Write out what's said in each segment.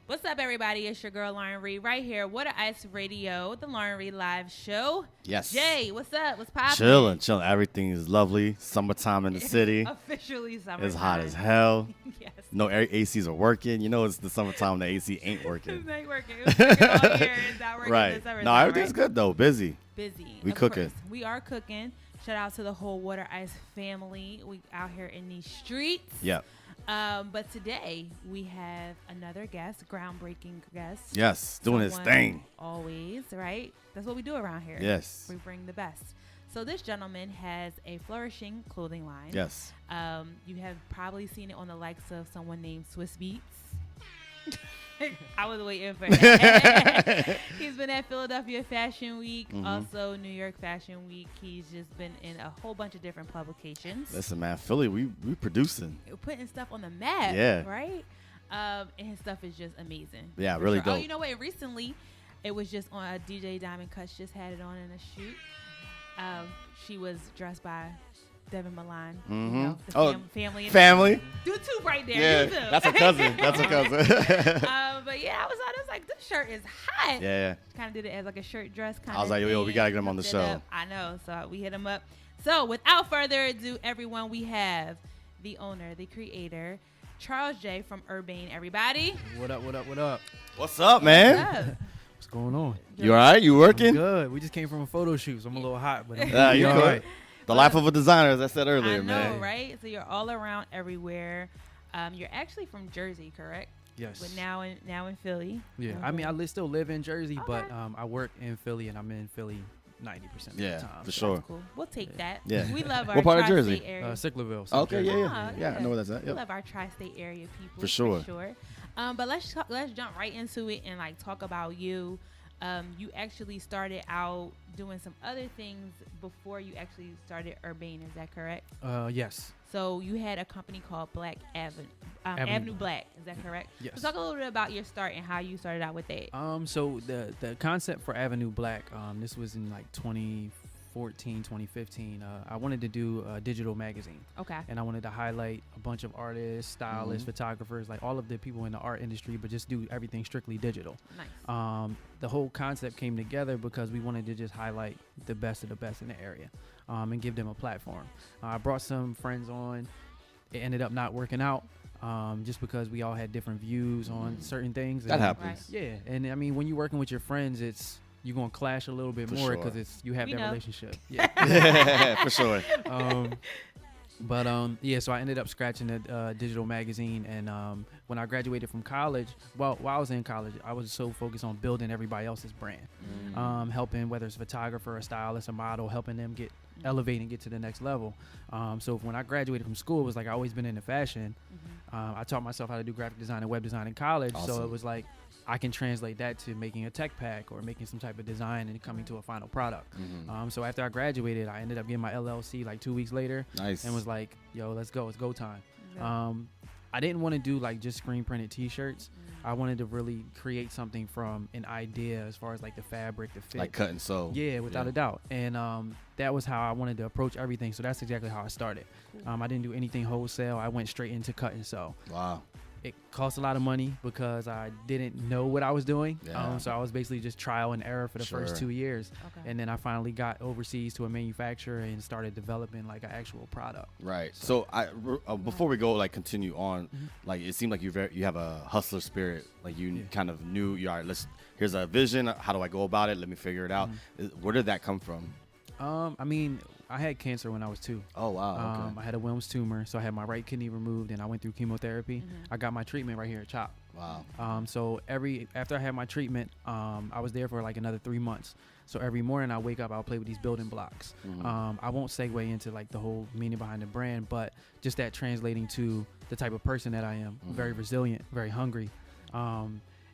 What's up, everybody? It's your girl, Lauren Reed, right here. Water Ice Radio, the Lauren Reed Live Show. Yes. Jay, what's up? What's poppin'? Chilling. Everything is lovely. Summertime in the city. Officially summertime. It's hot as hell. Yes. No ACs are working. You know it's the summertime. The AC ain't working. It ain't working. It was working all year. It's not working Right. this summertime, No, everything's good though. Busy. We of cooking. course. We are cooking. Shout out to the whole Water Ice family. We out here in these streets. Yep. But today we have another guest, groundbreaking guest. Yes. Doing his Someone thing. Always, right? That's what we do around here. Yes. We bring the best. So this gentleman has a flourishing clothing line. Yes. You have probably seen it on the likes of someone named Swiss Beats. I was waiting for that. He's been at Philadelphia Fashion Week, also New York Fashion Week. He's just been in a whole bunch of different publications. Listen, man, Philly, we producing. We're putting stuff on the map, Yeah. right? And his stuff is just amazing. Yeah, for really sure. dope. Oh, you know what? And recently, it was just on DJ Diamond Cuts just had it on in a shoot. She was dressed by Devin Milan. You know, the family. Family. Do two right there. Yeah, Do two. that's a cousin. But yeah, I was like, this shirt is hot. Yeah. Kind of did it as like a shirt dress kind of. I was like, yo, we gotta get him on the show. I know, so we hit him up. So without further ado, everyone, we have the owner, the creator, Charles J from Urbane. Everybody, What up? What's up, man? what's up? What's going on? You all right? You I'm working? good. We just came from a photo shoot, so I'm a little hot, but I'm You all good? right. The life of a designer, as I said earlier, I know, man. right? So you're all around everywhere. You're actually from Jersey, correct? Yes. But now in Philly. Yeah. Okay. I mean, I still live in Jersey, but Okay. I work in Philly, and I'm in Philly 90% of the time. For so- sure. That's cool. We'll take that. Yeah. We love our What part of tri-state Jersey? area. Sicklerville. Okay, Jersey. yeah. I know where that's at. We Yep. love our tri-state area people For sure. But let's jump right into it and like talk about you. You actually started out doing some other things before you actually started Urbane. Is that correct? Yes. So you had a company called Black Avenue Black. Is that correct? Yes. So talk a little bit about your start and how you started out with that. So the concept for Avenue Black, this was in like 2014, 2015. I wanted to do a digital magazine. Okay. And I wanted to highlight a bunch of artists, stylists, photographers, like all of the people in the art industry, but just do everything strictly digital. Nice. The whole concept came together because we wanted to just highlight the best of the best in the area, and give them a platform. I brought some friends on. It ended up not working out, just because we all had different views on certain things. That happens. Yeah, and I mean, when you're working with your friends, you're gonna clash a little bit For more sure. because you have We that know. relationship. Yeah. Yeah, for sure. So I ended up scratching the digital magazine, and when I graduated from college, while I was in college, I was so focused on building everybody else's brand, helping, whether it's a photographer, a stylist, a model, helping them elevate and get to the next level. So when I graduated from school, it was like I always been into fashion. I taught myself how to do graphic design and web design in college, so Awesome. it was like I can translate that to making a tech pack or making some type of design and coming to a final product. So after I graduated, I ended up getting my LLC like 2 weeks later. Nice. And was like, yo, let's go. It's go time. Yeah. I didn't want to do like just screen printed t-shirts. I wanted to really create something from an idea as far as like the fabric, the fit. Like cut and sew. Yeah, without a doubt. And that was how I wanted to approach everything. So that's exactly how I started. I didn't do anything wholesale. I went straight into cut and sew. Wow. It cost a lot of money because I didn't know what I was doing. Yeah. So I was basically just trial and error for the first 2 years. Okay. And then I finally got overseas to a manufacturer and started developing like an actual product. Right. So before we go, like continue on, like it seemed like you have a hustler spirit. Like you kind of knew, all right, here's a vision. How do I go about it? Let me figure it out. Where did that come from? I mean, I had cancer when I was 2. Oh, wow. Okay. I had a Wilms tumor, so I had my right kidney removed, and I went through chemotherapy. I got my treatment right here at CHOP. Wow. So after I had my treatment, I was there for like another 3 months. So every morning I wake up, I'll play with these building blocks. I won't segue into like the whole meaning behind the brand, but just that translating to the type of person that I am. Very resilient, very hungry.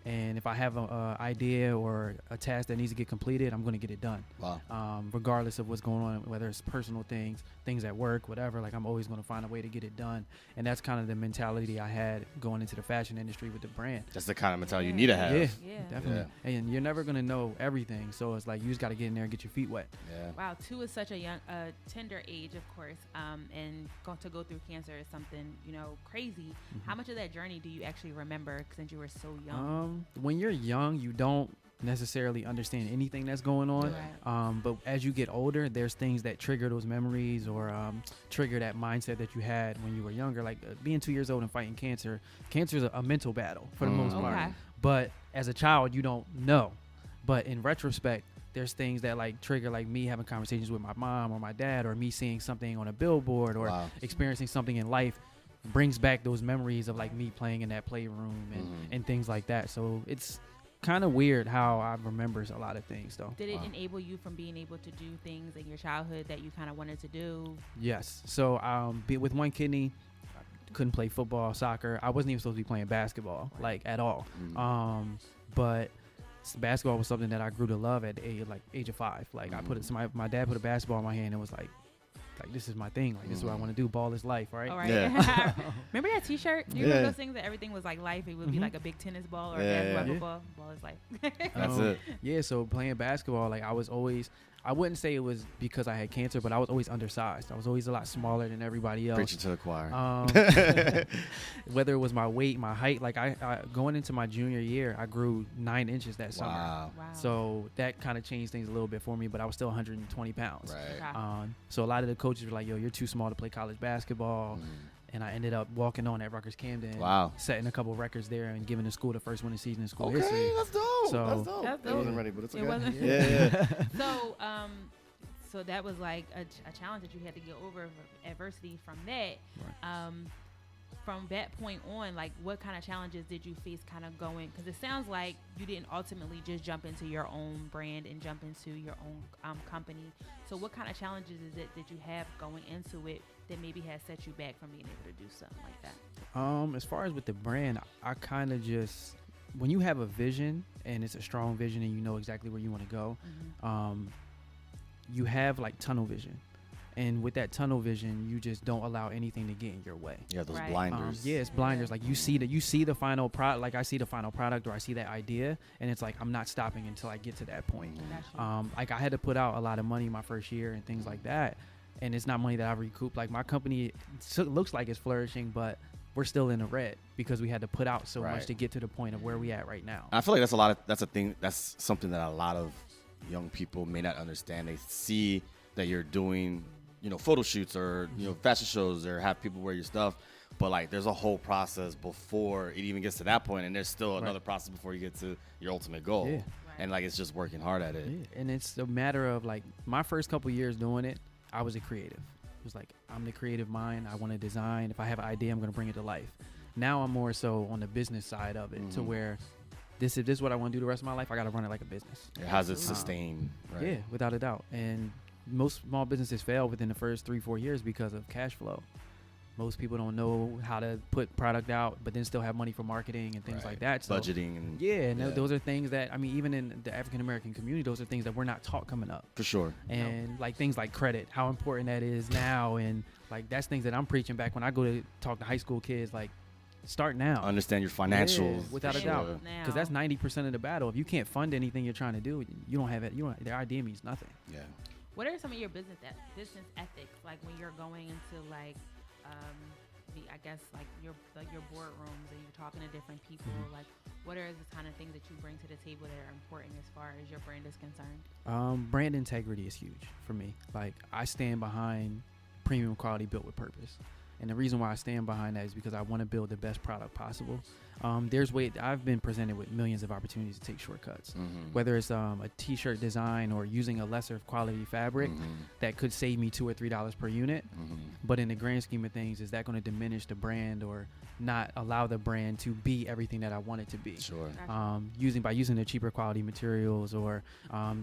And if I have a idea or a task that needs to get completed, I'm going to get it done. Wow. Regardless of what's going on, whether it's personal things at work, whatever, like I'm always going to find a way to get it done. And that's kind of the mentality I had going into the fashion industry with the brand. That's the kind of mentality you need to have. Yeah, definitely. Yeah. And you're never going to know everything. So it's like you just got to get in there and get your feet wet. Yeah. Wow, 2 is such a young, tender age, of course. And to go through cancer is something, crazy. How much of that journey do you actually remember since you were so young? When you're young, you don't necessarily understand anything that's going on. Right. But as you get older, there's things that trigger those memories or trigger that mindset that you had when you were younger. Like being 2 years old and fighting cancer. Cancer is a mental battle for the most part. Okay. But as a child, you don't know. But in retrospect, there's things that like trigger like me having conversations with my mom or my dad, or me seeing something on a billboard or experiencing something in life brings back those memories of like me playing in that playroom and things like that. So it's kind of weird how I remember a lot of things though. Did it enable you from being able to do things in your childhood that you kind of wanted to do? Yes. So with one kidney, I couldn't play football, soccer. I wasn't even supposed to be playing basketball like at all. But basketball was something that I grew to love at the age of 5. Like I put it, my dad put a basketball in my hand and was like this is my thing. Like this is what I want to do. Ball is life, right? All right. Yeah. Remember that T-shirt? Do you remember those things that everything was like life? It would be like a big tennis ball or a basketball ball. Ball is life. That's it. Yeah. So playing basketball, like I was always. I wouldn't say it was because I had cancer, but I was always undersized. I was always a lot smaller than everybody else. Preaching to the choir. Whether it was my weight, my height, like I going into my junior year, I grew 9 inches that summer. Wow. So that kind of changed things a little bit for me, but I was still 120 pounds. Right. Okay. So a lot of the coaches were like, yo, you're too small to play college basketball. And I ended up walking on at Rutgers Camden. Wow. Setting a couple of records there and giving the school the first winning season in school Okay, history. that's dope. So, that's dope. That's I dope. wasn't ready, but it's okay. It wasn't? Yeah. So, so that was like a challenge that you had to get over adversity from that. Right. From that point on, like what kind of challenges did you face kind of going? Because it sounds like you didn't ultimately just jump into your own brand and jump into your own company. So what kind of challenges is it that you have going into it that maybe has set you back from being able to do something like that? As far as with the brand, I kind of just, when you have a vision and it's a strong vision and you know exactly where you want to go, you have like tunnel vision. And with that tunnel vision, you just don't allow anything to get in your way. Yeah, those Right. blinders. It's blinders. Like you see the final product. Like I see the final product or I see that idea, and it's like I'm not stopping until I get to that point. Gotcha. Like I had to put out a lot of money my first year and things like that, and it's not money that I've recouped. Like my company looks like it's flourishing, but we're still in the red because we had to put out so much to get to the point of where we at right now. I feel like that's something that a lot of young people may not understand. They see that you're doing, photo shoots or, fashion shows or have people wear your stuff. But like there's a whole process before it even gets to that point, and there's still another process before you get to your ultimate goal. Yeah. And like it's just working hard at it. Yeah. And it's a matter of like my first couple years doing it, I was a creative. It was like I'm the creative mind. I want to design. If I have an idea, I'm going to bring it to life. Now I'm more so on the business side of it, to where this is what I want to do the rest of my life. I got to run it like a business. How's it sustain? Right? Yeah, without a doubt. And most small businesses fail within the first 3-4 years because of cash flow. Most people don't know how to put product out, but then still have money for marketing and things like that. So, budgeting. And, those are things that, even in the African-American community, those are things that we're not taught coming up. For sure. And like things like credit, how important that is now. And like, that's things that I'm preaching back when I go to talk to high school kids, like start now. Understand your financials. Without a doubt. Because that's 90% of the battle. If you can't fund anything you're trying to do, you don't have it. Their idea means nothing. Yeah. What are some of your business ethics, like when you're going into like, I guess like your boardrooms and you're talking to different people? Like, what are the kind of things that you bring to the table that are important as far as your brand is concerned? Brand integrity is huge for me. Like, I stand behind premium quality built with purpose. And the reason why I stand behind that is because I want to build the best product possible. I've been presented with millions of opportunities to take shortcuts, whether it's a t-shirt design or using a lesser quality fabric that could save me $2 or $3 per unit. But in the grand scheme of things, is that going to diminish the brand or not allow the brand to be everything that I want it to be? Sure. By using the cheaper quality materials or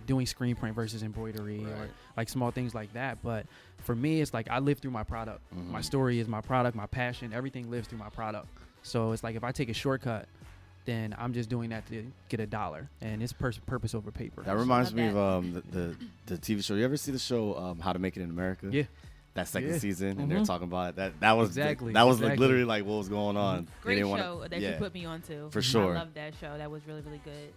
doing screen print versus embroidery or like small things like that. But for me, it's like I live through my product. My story is my product, my passion, everything lives through my product. So it's like if I take a shortcut, then I'm just doing that to get $1, and it's purpose over paper. That reminds me of the TV show. You ever see the show How to Make It in America? Yeah. That second season, and Mm-hmm. they're talking about it. That was Exactly. like literally like what was going on. Great show that you put me on to. For sure. I love that show. That was really, really good.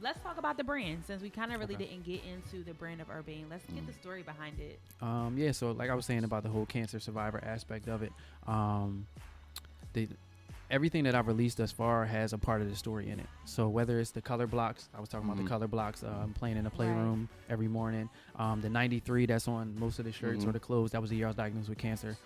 Let's talk about the brand, since we kind of really didn't get into the brand of Urbane. Let's get the story behind it. Yeah, so like I was saying about the whole cancer survivor aspect of it, everything that I've released thus far has a part of the story in it. So whether it's the color blocks, I was talking about the color blocks, playing in the playroom every morning. The 93 that's on most of the shirts or the clothes, that was the year I was diagnosed with cancer.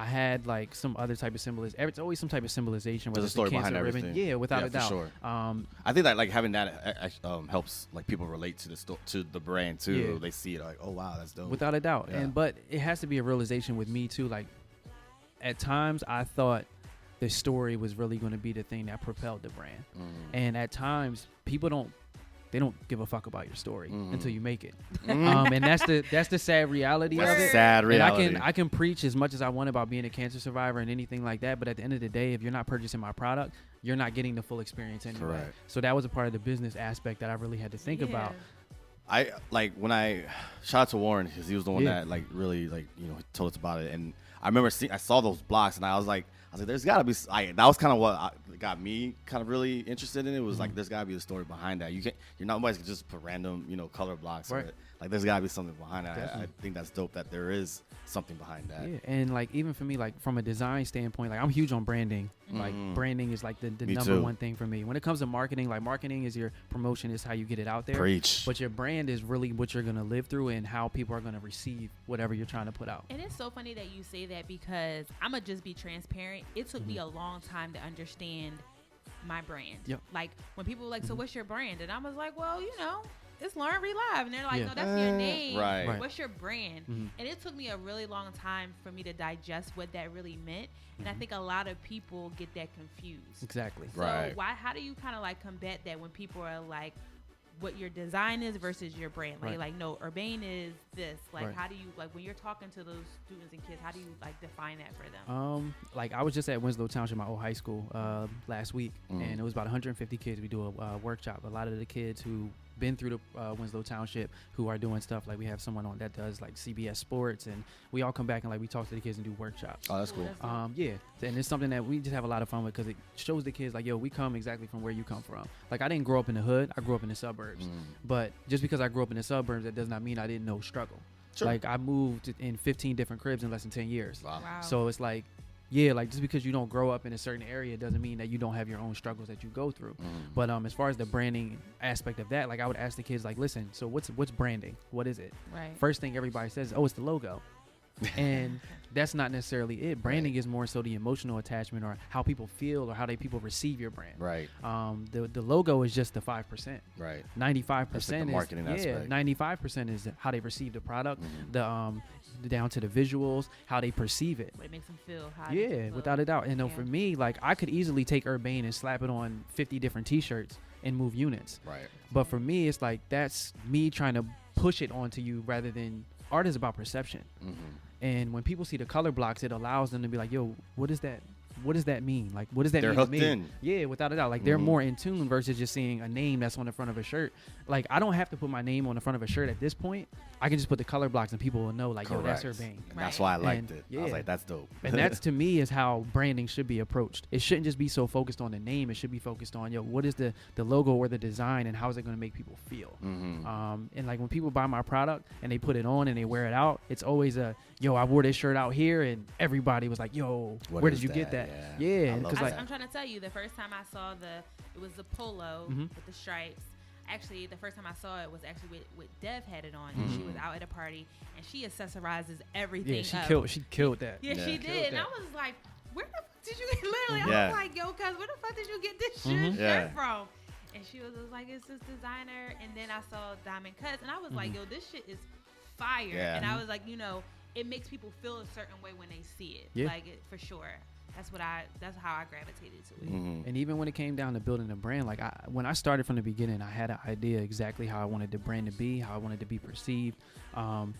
I had like some other type of symbolism. It's always some type of symbolization. There's a story behind everything. Yeah, without a doubt. For sure. I think that like having that helps like people relate to to the brand too. Yeah. They see it like, oh wow, that's dope. Without a doubt. Yeah. But it has to be a realization with me too. Like at times I thought the story was really going to be the thing that propelled the brand. And at times people don't give a fuck about your story until you make it. And that's the sad reality of it. Sad reality. And I can preach as much as I want about being a cancer survivor and anything like that, but at the end of the day, if you're not purchasing my product, you're not getting the full experience anyway. Correct. So that was a part of the business aspect that I really had to think about. I like when I shout out to Warren because he was the one that like really like told us about it, and I remember I saw those blocks and I was like there's gotta be that was kind of what got me kind of really interested in it. Was like there's gotta be a story behind that. You're not going to just put random color blocks. Right. Like there's gotta be something behind that. I think that's dope that there is something behind that. Yeah, and like even for me, like from a design standpoint, like I'm huge on branding. Like branding is like the number one thing for me. When it comes to marketing, like marketing is your promotion, is how you get it out there. Preach. But your brand is really what you're gonna live through and how people are gonna receive whatever you're trying to put out. And it's so funny that you say that, because I'm gonna just be transparent. It took me a long time to understand my brand. Yep. Like when people were like, so what's your brand? And I was like, well, it's Learn Relive. And they're like, no, that's your name. Right. What's your brand? And it took me a really long time for me to digest what that really meant. And I think a lot of people get that confused. Exactly. So Right. how do you kind of like combat that when people are like, what your design is versus your brand? Like no, Urbane is this. Like how do you, like when you're talking to those students and kids, how do you like define that for them? Like I was just at Winslow Township, my old high school, last week, and it was about 150 kids. We do a workshop. A lot of the kids who been through the Winslow Township who are doing stuff, like we have someone on that does like CBS Sports, and we all come back and like we talk to the kids and do workshops. Oh, that's cool. Yeah, and it's something that we just have a lot of fun with, because it shows the kids like, yo, we come exactly from where you come from. Like I didn't grow up in the hood, I grew up in the suburbs, but just because I grew up in the suburbs, that does not mean I didn't know struggle. Sure. Like I moved in 15 different cribs in less than 10 years. Wow. So it's like, yeah, like just because you don't grow up in a certain area doesn't mean that you don't have your own struggles that you go through. But as far as the branding aspect of that, like I would ask the kids like, listen, so what's branding? What is it? Right. First thing everybody says, oh, it's the logo. And that's not necessarily it. Branding is more so the emotional attachment, or how people feel, or how people receive your brand. Right. The logo is just the 5%. Right. 95% That's like the marketing aspect. 95% is how they receive the product, the down to the visuals, how they perceive it. What it makes them feel. How Yeah, without a doubt. And for me, like I could easily take Urbane and slap it on 50 different T-shirts and move units. Right. But for me, it's like that's me trying to push it onto you, rather than art is about perception. And when people see the color blocks, it allows them to be like, yo, what is that? What does that mean? Like, what does that They're mean to hooked me? in. Yeah, without a doubt. Like, they're more in tune versus just seeing a name that's on the front of a shirt. Like, I don't have to put my name on the front of a shirt at this point. I can just put the color blocks and people will know, like, yo, that's Urbane. And that's why I liked And, it. I was like, that's dope. And that's, to me, is how branding should be approached. It shouldn't just be so focused on the name. It should be focused on, yo, what is the logo or the design, and how is it going to make people feel? And like when people buy my product and they put it on and they wear it out, it's always yo, I wore this shirt out here, and everybody was like, yo, where did you get that? Yeah. Because like, I'm trying to tell you, the first time I saw it was the polo with the stripes. Actually, the first time I saw it was actually with Dev had it on, and she was out at a party, and she accessorizes everything. Yeah, she killed that. Yeah, she did. And I was like, where the fuck did you get? Literally, I was like, yo, cuz where the fuck did you get this shirt from? And she was like, it's this designer. And then I saw Diamond Cuts, and I was like, yo, this shit is fire. And I was like, it makes people feel a certain way when they see it. Yeah. Like for sure. That's how I gravitated to it. And even when it came down to building a brand, like when I started from the beginning, I had an idea exactly how I wanted the brand to be, how I wanted to be perceived.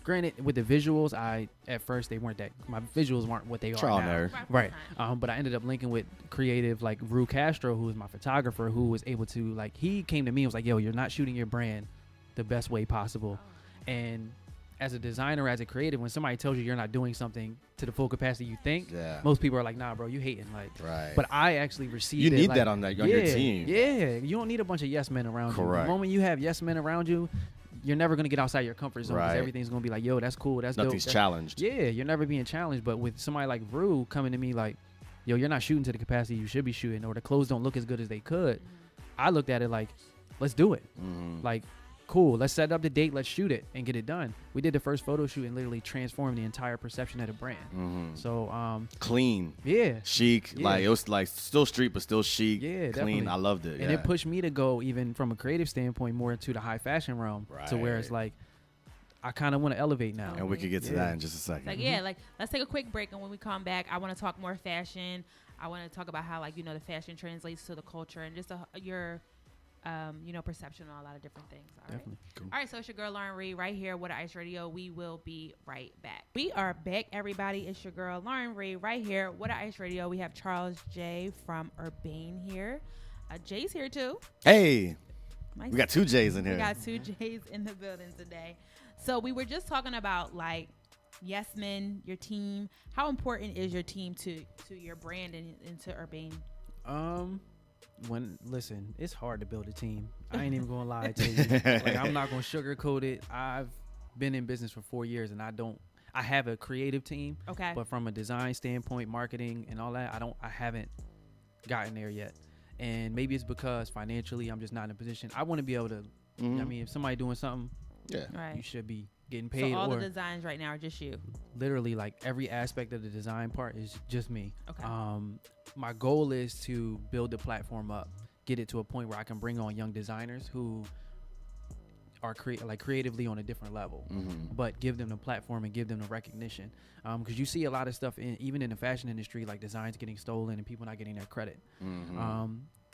Granted, with the visuals, at first my visuals weren't what they are now. Right. But I ended up linking with creative like Rue Castro, who was my photographer, who was able to like, he came to me and was like, yo, you're not shooting your brand the best way possible. And as a designer, as a creative, when somebody tells you you're not doing something to the full capacity you think, most people are like, nah, bro, you hating. Like, but I actually received you it. need like, that on your team. Yeah, you don't need a bunch of yes men around you. The moment you have yes men around you, you're never going to get outside your comfort zone because everything's going to be like, yo, that's cool, that's Nothing's dope. challenged. Yeah, you're never being challenged. But with somebody like Rue coming to me like, yo, you're not shooting to the capacity you should be shooting, or the clothes don't look as good as they could, I looked at it like, let's do it. Like, cool, let's set up the date, let's shoot it and get it done. We did the first photo shoot and literally transformed the entire perception of the brand. So clean, chic, like it was like still street but still chic, clean. Definitely. I loved it. And it pushed me to go even from a creative standpoint more into the high fashion realm, to where it's like I kind of want to elevate now. And we could get to that in just a second. Like like let's take a quick break, and when we come back, I want to talk more fashion. I want to talk about how like the fashion translates to the culture and just your perception on a lot of different things. All right. Cool. All right. So it's your girl Lauren Reed right here with Ice Radio. We will be right back. We are back, everybody. It's your girl Lauren Reed right here with Ice Radio. We have Charles J from Urbane here. Jay's here too. Hey, we got two J's in here. We got two J's in the building today. So we were just talking about like yes men, your team. How important is your team to your brand and to Urbane? Listen, it's hard to build a team. I ain't even gonna lie to you. Like, I'm not gonna sugarcoat it. I've been in business for 4 years and I have a creative team. Okay. But from a design standpoint, marketing and all that, I haven't gotten there yet. And maybe it's because financially I'm just not in a position. I want to be able to, I mean, if somebody doing something, you should be getting paid. So all the designs right now are just you? Literally, like every aspect of the design part is just me. Okay. My goal is to build the platform up, get it to a point where I can bring on young designers who are creatively on a different level, but give them the platform and give them the recognition. Because you see a lot of stuff even in the fashion industry, like designs getting stolen and people not getting their credit.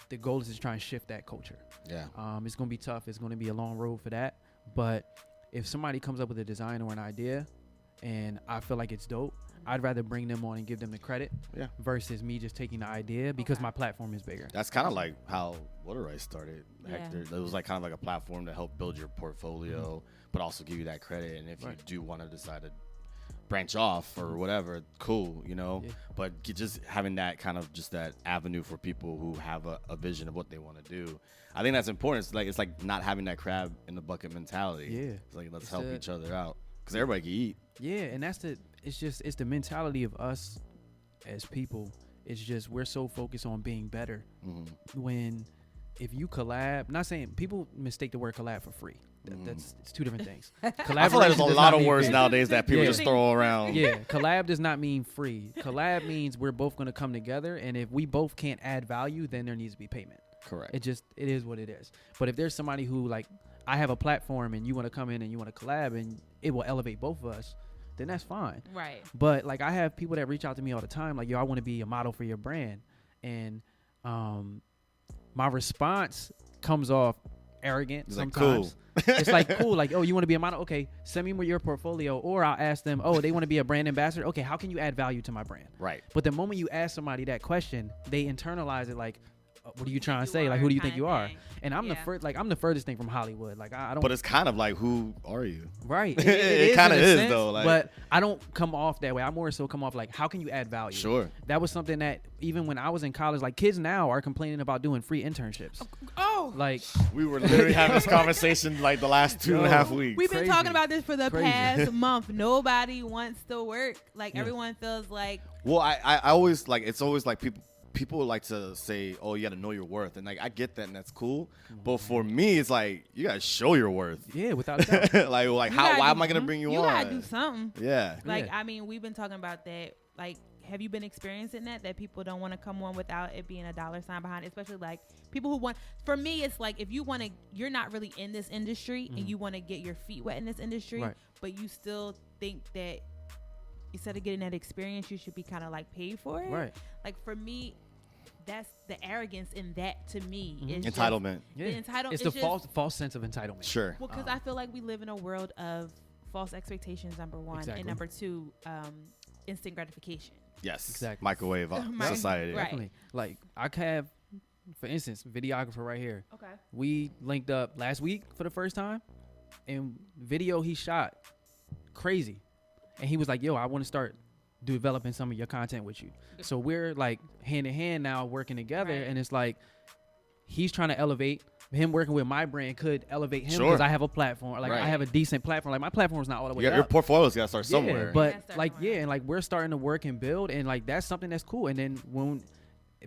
The goal is to try and shift that culture. It's going to be tough. It's going to be a long road for that. But if somebody comes up with a design or an idea and I feel like it's dope, I'd rather bring them on and give them the credit versus me just taking the idea because my platform is bigger. That's kind of like how Water Rice started, Hector. It was like kind of like a platform to help build your portfolio, but also give you that credit. And if you do want to decide to branch off or whatever, cool, but just having that kind of just that avenue for people who have a vision of what they want to do. I think that's important. It's like not having that crab in the bucket mentality. It's like, let's help each other out because everybody can eat. And it's the mentality of us as people. It's just we're so focused on being better. When if you collab, not saying people mistake the word collab for free. It's two different things. I feel like there's a lot of words nowadays that people just throw around. Collab does not mean free. Collab means we're both going to come together, and if we both can't add value, then there needs to be payment. Correct. It is what it is. But if there's somebody who like, I have a platform and you want to come in and you want to collab and it will elevate both of us, then that's fine. Right. But like I have people that reach out to me all the time like, yo, I want to be a model for your brand. And my response comes off arrogant sometimes. Like, cool. It's like, cool, like, oh, you want to be a model? Okay, send me your portfolio. Or I'll ask them, oh, they want to be a brand ambassador? Okay, how can you add value to my brand? Right. But the moment you ask somebody that question, they internalize it like, what are you trying to say? Like, who do you think you are? And I'm the furthest thing from Hollywood. Like, I don't. But it's kind of like, who are you? Right. It kind of is sense, though. Like, but I don't come off that way. I more so come off like, how can you add value? Sure. That was something that even when I was in college, like kids now are complaining about doing free internships. Oh. Like we were literally having this conversation like the last 2.5 weeks. We've been talking about this for the past month. Nobody wants to work. Like everyone feels like. Well, I always like it's always like people like to say, oh, you got to know your worth. And like, I get that and that's cool. But for me, it's like, you got to show your worth. Yeah, without a doubt. why am I going to bring you on? You got to do something. Yeah. Like, I mean, we've been talking about that. Like, have you been experiencing that people don't want to come on without it being a dollar sign behind it? Especially like people who want, for me, it's like, if you want to, you're not really in this industry and you want to get your feet wet in this industry, but you still think that instead of getting that experience, you should be kind of like paid for it. Right. Like for me, that's the arrogance in that to me. Is Entitlement. Yeah. The entitlement. It's the false sense of entitlement. Sure. Well, because I feel like we live in a world of false expectations, number one, Exactly. and number two, instant gratification. Yes. Exactly. Microwave society. Right. Definitely. Like I have, for instance, videographer right here. Okay. We linked up last week for the first time, and video he shot, crazy, and he was like, "Yo, I want to start developing some of your content with you." So we're like hand in hand now working together, Right. and it's like he's trying to elevate. Him working with my brand could elevate him Sure. because I have a platform. Like Right. I have a decent platform. Like my platform's not all the way Your up. portfolio's got to start Yeah, somewhere. but Yeah, start like somewhere. and like we're starting to work and build, and like that's something that's cool. And then when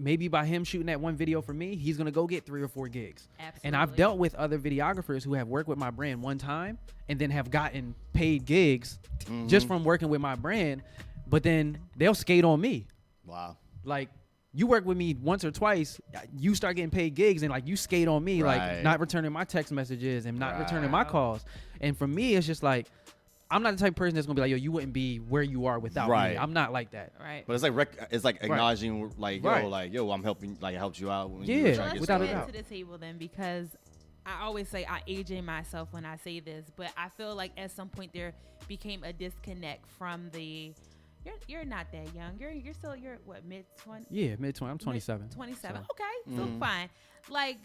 maybe by him shooting that one video for me, he's gonna go get 3 or 4 gigs. Absolutely. And I've dealt with other videographers who have worked with my brand one time and then have gotten paid gigs just from working with my brand, but then they'll skate on me. Wow. Like you work with me once or twice, you start getting paid gigs and like you skate on me, Right. like not returning my text messages and not returning my Right. calls. And for me, it's just like, I'm not the type of person that's gonna be like, yo, you wouldn't be where you are without Right. me. I'm not like that. Right. But it's like it's like acknowledging like Right. yo, I'm helping, like I helped you out when Yeah, you were So trying to let's get without a bring started. it doubt. to the table then, because I always say I AJ myself when I say this, but I feel like at some point there became a disconnect from the. You're not that young. You're still what, mid-20s? Yeah, mid-20. I'm 27. 27. So. Okay, so fine. Like,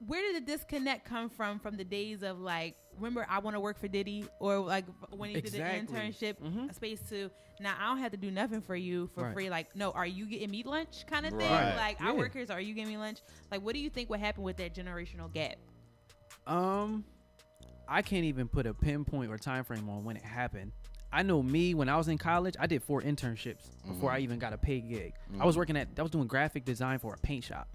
where did the disconnect come from the days of like, remember I want to work for Diddy, or like when he did the Exactly. internship space, to now I don't have to do nothing for you for Right. free. Like, no, are you getting me lunch kind of thing? Right. Like, Yeah. I work here, so are you getting me lunch? Like, what do you think would happen with that generational gap? I can't even put a pinpoint or time frame on when it happened. I know me, when I was in college, I did 4 internships before I even got a paid gig. I was doing graphic design for a paint shop.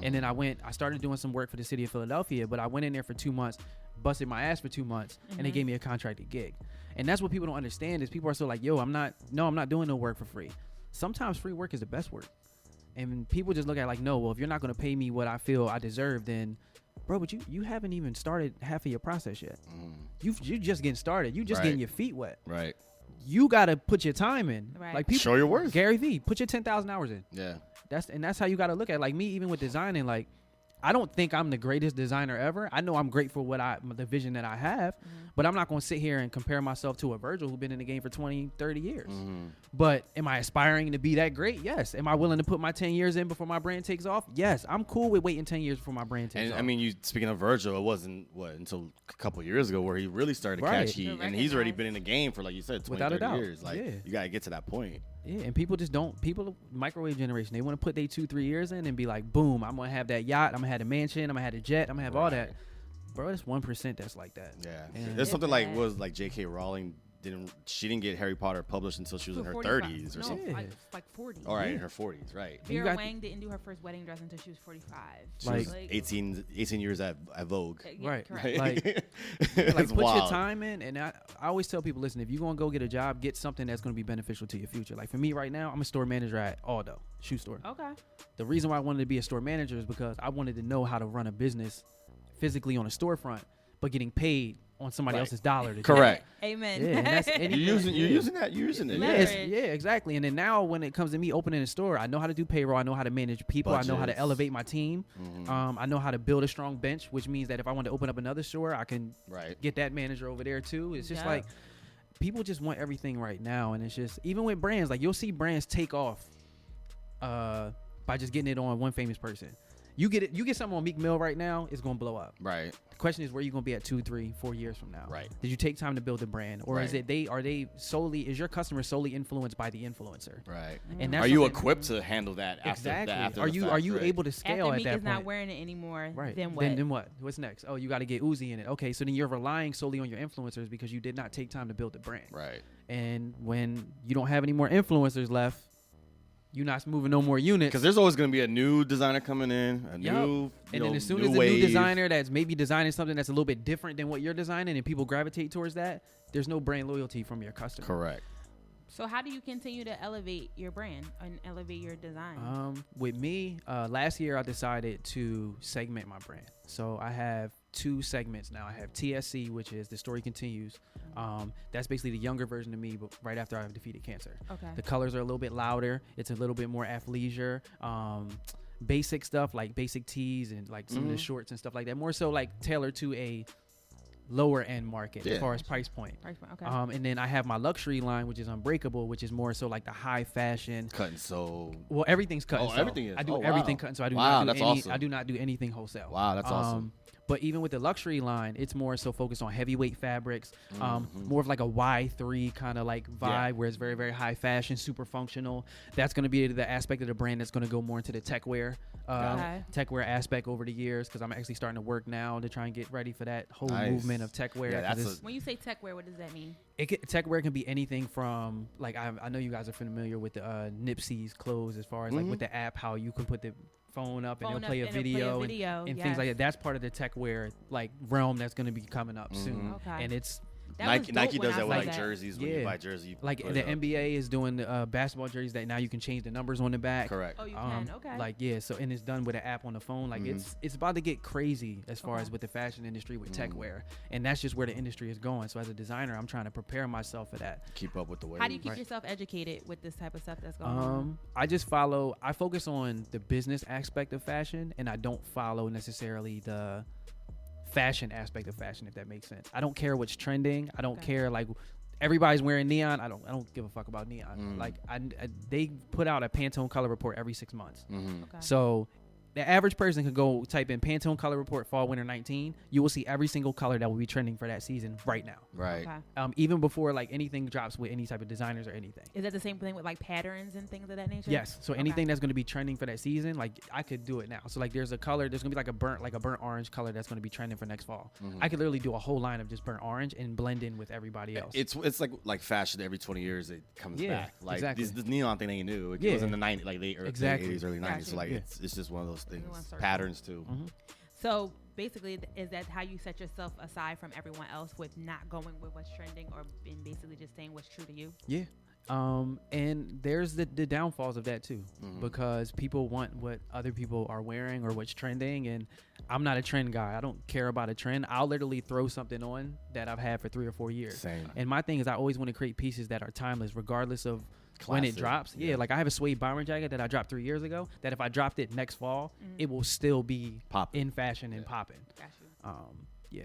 And then I started doing some work for the city of Philadelphia, but I went in there for 2 months, busted my ass for 2 months, and they gave me a contracted gig. And that's what people don't understand is people are still like, yo, I'm not doing no work for free. Sometimes free work is the best work. And people just look at it like, no, well, if you're not going to pay me what I feel I deserve, then bro, but you haven't even started half of your process yet. You just getting started. You just Right. getting your feet wet. Right. You got to put your time in. Right. Like people, Show your worth. Gary Vee, put your 10,000 hours in. Yeah. That's how you got to look at it. Like me, even with designing, like I don't think I'm the greatest designer ever. I know I'm great for the vision that I have, but I'm not going to sit here and compare myself to a Virgil who's been in the game for 20, 30 years. But am I aspiring to be that great? Yes. Am I willing to put my 10 years in before my brand takes off? Yes. I'm cool with waiting 10 years before my brand takes And off. I mean, you speaking of Virgil, it wasn't until a couple of years ago where he really started to Right. catch heat, To and he's already recognize. been in the game for, like you said, 20, Without a 30 doubt. years. Like Yeah. you gotta get to that point. Yeah, and people just don't. People, microwave generation, they want to put their 2-3 years in and be like, boom, I'm gonna have that yacht, I'm gonna have the mansion, I'm gonna have the jet, I'm gonna have all that. Bro, that's 1% that's like that. Yeah. Yeah. There's something It's like bad. like J.K. Rowling didn't get Harry Potter published until she was in her 45. 30s or No, something. Yeah. like 40. All right, in her 40s, right? You Vera got- Wang didn't do her first wedding dress until she was 45. She was Like- 18 years at Vogue. Yeah, Right. correct. Like, It's like put wild. your time in, and I always tell people, listen, if you're gonna go get a job, get something that's gonna be beneficial to your future. Like for me right now, I'm a store manager at Aldo shoe store. Okay. The reason why I wanted to be a store manager is because I wanted to know how to run a business physically on a storefront, but getting paid on somebody Right. else's dollar. To do it. Correct. Amen. Yeah, and that's any- You're using that. You're using it. Yeah. Yeah. Yes, Leverage. yeah, exactly. And then now, when it comes to me opening a store, I know how to do payroll. I know how to manage people. I know how to Budgets. elevate my team. I know how to build a strong bench, which means that if I want to open up another store, I can Right. get that manager over there too. It's just Yeah. like people just want everything right now, and it's just even with brands, like you'll see brands take off by just getting it on one famous person. You get something on Meek Mill right now, it's gonna blow up. Right. The question is where you gonna be at 2, 3, 4 years from now. Right. Did you take time to build the brand, or is Right. is your customer solely influenced by the influencer? Right. And that's Are you something- equipped to handle that after Exactly. after are the you fact, are you right? able to scale After at Meek that is point? not wearing it anymore, Right. then what? Then what? What's next? Oh, you got to get Uzi in it. Okay, so then you're relying solely on your influencers because you did not take time to build the brand. Right. And when you don't have any more influencers left, you're not moving no more units. Because there's always going to be a new designer coming in, a Yup. new, And then as soon new as a wave. new designer that's maybe designing something that's a little bit different than what you're designing and people gravitate towards that, there's no brand loyalty from your customer. Correct. So how do you continue to elevate your brand and elevate your design? With me, last year I decided to segment my brand. So I have 2 segments now. I have TSC, which is The Story Continues. That's basically the younger version of me, but right after I've defeated cancer. Okay. The colors are a little bit louder. It's a little bit more athleisure. Basic stuff like basic tees and like some of the shorts and stuff like that. More so like tailored to a lower end market as far as price point. Okay. And then I have my luxury line, which is Unbreakable, which is more so like the high fashion. Cut and sew. Well, everything's cut and sew. Everything is. I do wow. everything cut and sew. I do not do anything wholesale. Wow, that's awesome. But even with the luxury line, it's more so focused on heavyweight fabrics, more of like a Y3 kind of like vibe, where it's very, very high fashion, super functional. That's going to be the aspect of the brand that's going to go more into the tech wear aspect over the years, because I'm actually starting to work now to try and get ready for that whole movement of tech wear. Yeah, when you say tech wear, what does that mean? Tech wear can be anything from, like, I know you guys are familiar with the Nipsey's clothes, as far as like with the app, how you can put the phone up and it'll play a video and things like that. That's part of the tech wear like realm that's going to be coming up soon. Okay. And it's Nike does that with like jerseys. When you buy jerseys, like the NBA is doing basketball jerseys that now you can change the numbers on the back. Correct. Oh, you can. Okay. Like so, and it's done with an app on the phone. Like it's about to get crazy as far as with the fashion industry with tech wear, and that's just where the industry is going. So as a designer, I'm trying to prepare myself for that. Keep up with the wave. How do you keep yourself educated with this type of stuff that's going on? I focus on the business aspect of fashion, and I don't follow necessarily the fashion aspect of fashion, if that makes sense. I don't care what's trending. I don't care, like, everybody's wearing neon. I don't give a fuck about neon. Like they put out a Pantone color report every 6 months. So the average person can go type in Pantone color report fall winter 19. You will see every single color that will be trending for that season right now. Right. Okay. Even before like anything drops with any type of designers or anything. Is that the same thing with like patterns and things of that nature? Yes. So anything that's going to be trending for that season, like I could do it now. So like there's going to be like a burnt orange color that's going to be trending for next fall. I could literally do a whole line of just burnt orange and blend in with everybody else. It's like fashion. Every 20 years it comes back. Like exactly. this neon thing ain't new. It was in the 90s, like the 80s, early 90s. So like it's just one of those things. Patterns too. So basically, is that how you set yourself aside from everyone else with not going with what's trending, or in basically just saying what's true to you? Yeah. And there's the downfalls of that too, because people want what other people are wearing or what's trending, and I'm not a trend guy. I don't care about a trend. I'll literally throw something on that I've had for 3 or 4 years. Same. And my thing is, I always want to create pieces that are timeless, regardless of when it drops. Yeah, like I have a suede bomber jacket that I dropped 3 years ago, that if I dropped it next fall, it will still be in fashion and popping. Got you. Yeah.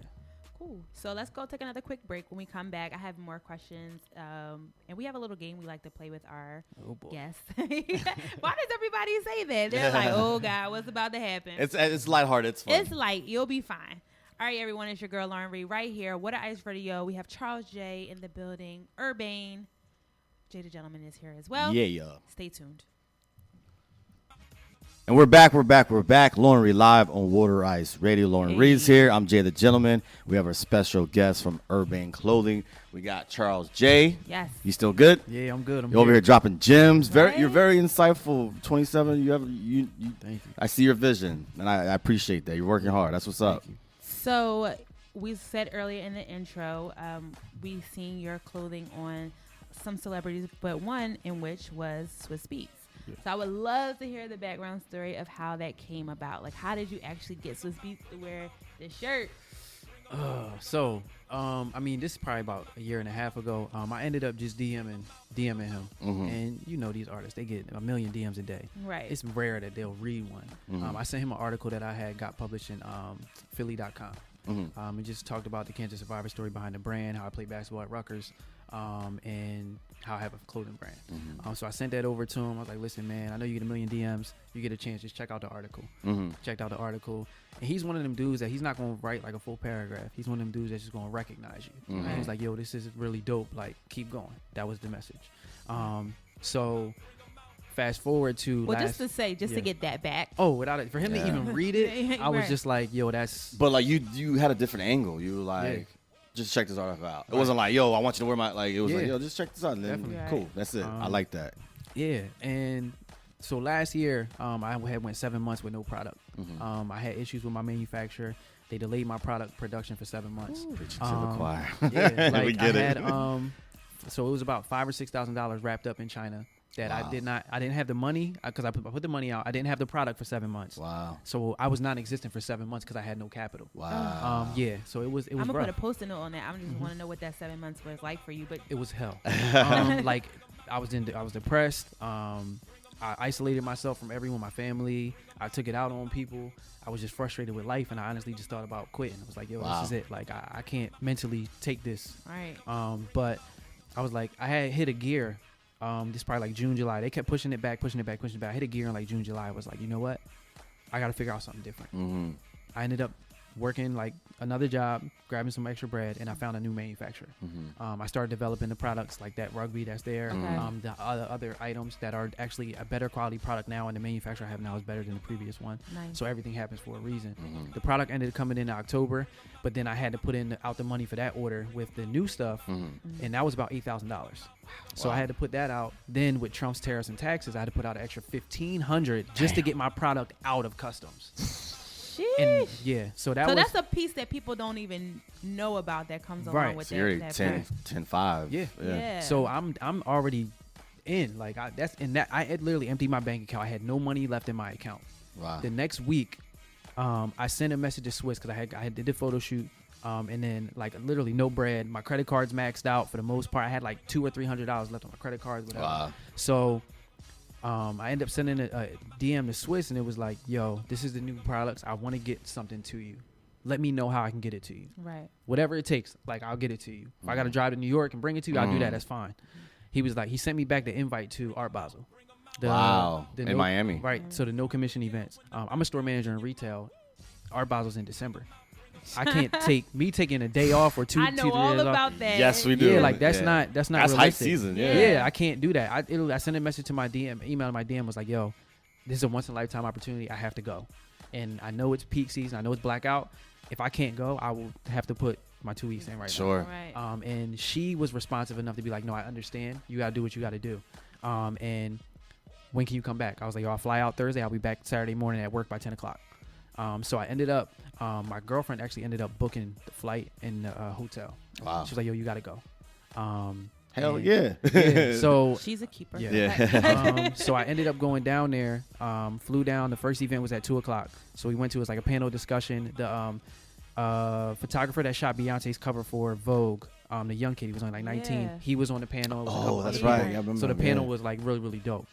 Cool. So let's go take another quick break. When we come back, I have more questions. And we have a little game we like to play with our guests. Why does everybody say that? They're like, oh, God, what's about to happen? It's lighthearted. It's fun. It's light. You'll be fine. All right, everyone. It's your girl, Lauren Reed, right here. What a Ice Radio. We have Charles J in the building. Urbane. Jay the Gentleman is here as well. Yeah. Stay tuned. And we're back. Lauren Reed live on Water Ice Radio. Lauren Reed's here. I'm Jay the Gentleman. We have our special guest from Urbane Clothing. We got Charles J. Yes. You still good? Yeah, I'm good. You're over here dropping gems. Right? You're very insightful. 27. You. Thank you. I see your vision, and I appreciate that. You're working hard. That's what's up. So we said earlier in the intro, we've seen your clothing on some celebrities, but one in which was Swiss Beats. Yeah. So I would love to hear the background story of how that came about. Like, how did you actually get Swiss Beats to wear the shirt? I mean, this is probably about a year and a half ago. I ended up just DMing him, and you know these artists, they get a million DMs a day. Right. It's rare that they'll read one. I sent him an article that I had got published in Philly.com. It just talked about the cancer survivor story behind the brand, how I play basketball at Rutgers, and how I have a clothing brand. So I sent that over to him. I was like, listen, man, I know you get a million DMs. You get a chance, just check out the article. Checked out the article. And he's one of them dudes that he's not going to write like a full paragraph. He's one of them dudes that's just going to recognize you. And he was like, yo, this is really dope. Like, keep going. That was the message. So fast forward to just to get that back. Oh, without it, for him to even read it, I was just like, yo, that's. But like you had a different angle. You were like, just check this article out. It wasn't like, yo, I want you to wear my, like, it was like, yo, just check this out. And then, cool, that's it. I like that. Yeah, and so last year, I had went 7 months with no product. I had issues with my manufacturer. They delayed my product production for 7 months. Preaching to the choir. Yeah, like we get I had So it was about $5,000 or $6,000 wrapped up in China that Wow. I didn't have the money because I put the money out. I didn't have the product for 7 months. Wow. So I was non-existent for 7 months because I had no capital. Wow. Yeah. So it was I'm gonna rough. put a post-it note on that. I just want to know what that 7 months was like for you. But It was hell. Like I was depressed. I isolated myself from everyone, my family. I took it out on people. I was just frustrated with life, and I honestly just thought about quitting. I was like, yo, Wow. this is it. Like I can't mentally take this. right. But I was like, I had hit a gear. This probably like June, July. They kept pushing it back. I hit a gear in like June, July. I was like, you know what? I got to figure out something different. Mm-hmm. I ended up working like another job, grabbing some extra bread, and I found a new manufacturer. Mm-hmm. I started developing the products like that rugby that's there. Okay. The other items that are actually a better quality product now, and the manufacturer I have now is better than the previous one. Nice. So everything happens for a reason. Mm-hmm. The product ended up coming in October, but then I had to put out the money for that order with the new stuff, Mm-hmm. and that was about $8,000. So Wow. I had to put that out. Then with Trump's tariffs and taxes, I had to put out an extra $1,500 just to get my product out of customs. And yeah, so that So was that's a piece that people don't even know about that comes Right. along with So you're that. 10-5. Yeah. Yeah. So I'm already in like I had literally emptied my bank account. I had no money left in my account. Wow. The next week, I sent a message to Swiss because I did the photo shoot, and then like literally no bread. My credit card's maxed out for the most part. I had like $200 or $300 left on my credit cards, whatever. Wow. So I ended up sending a DM to Swiss, and it was like, yo, this is the new products. I want to get something to you. Let me know how I can get it to you. Right. Whatever it takes, like I'll get it to you. If I got to drive to New York and bring it to you, I'll do that. That's fine. He was like, he sent me back the invite to Art Basel. Wow. In Miami. Right. So the no commission events. I'm a store manager in retail. Art Basel's in December. I can't taking a day off or two. I know 3 all days off. about that. Yes, we do. Yeah, like that's not That's realistic. high season. Yeah. Yeah, I can't do that. I sent a message to my DM, email to my DM was like, yo, this is a once in a lifetime opportunity. I have to go. And I know it's peak season. I know it's blackout. If I can't go, I will have to put my 2 weeks in right Sure. Right. now. And she was responsive enough to be like, no, I understand. You got to do what you got to do. And when can you come back? I was like, yo, I'll fly out Thursday. I'll be back Saturday morning at work by 10 o'clock. So I ended up, my girlfriend actually ended up booking the flight in the hotel. Wow. She was like, yo, you got to go. Hell and- yeah. yeah. So She's a keeper. Yeah. so I ended up going down there, flew down. The first event was at 2 o'clock. So we went to, it was like a panel discussion. The photographer that shot Beyonce's cover for Vogue, the young kid, he was only like 19. Yeah. He was on the panel. It was a couple Oh, that's other right. people. I remember. So the panel yeah. was like really, really dope.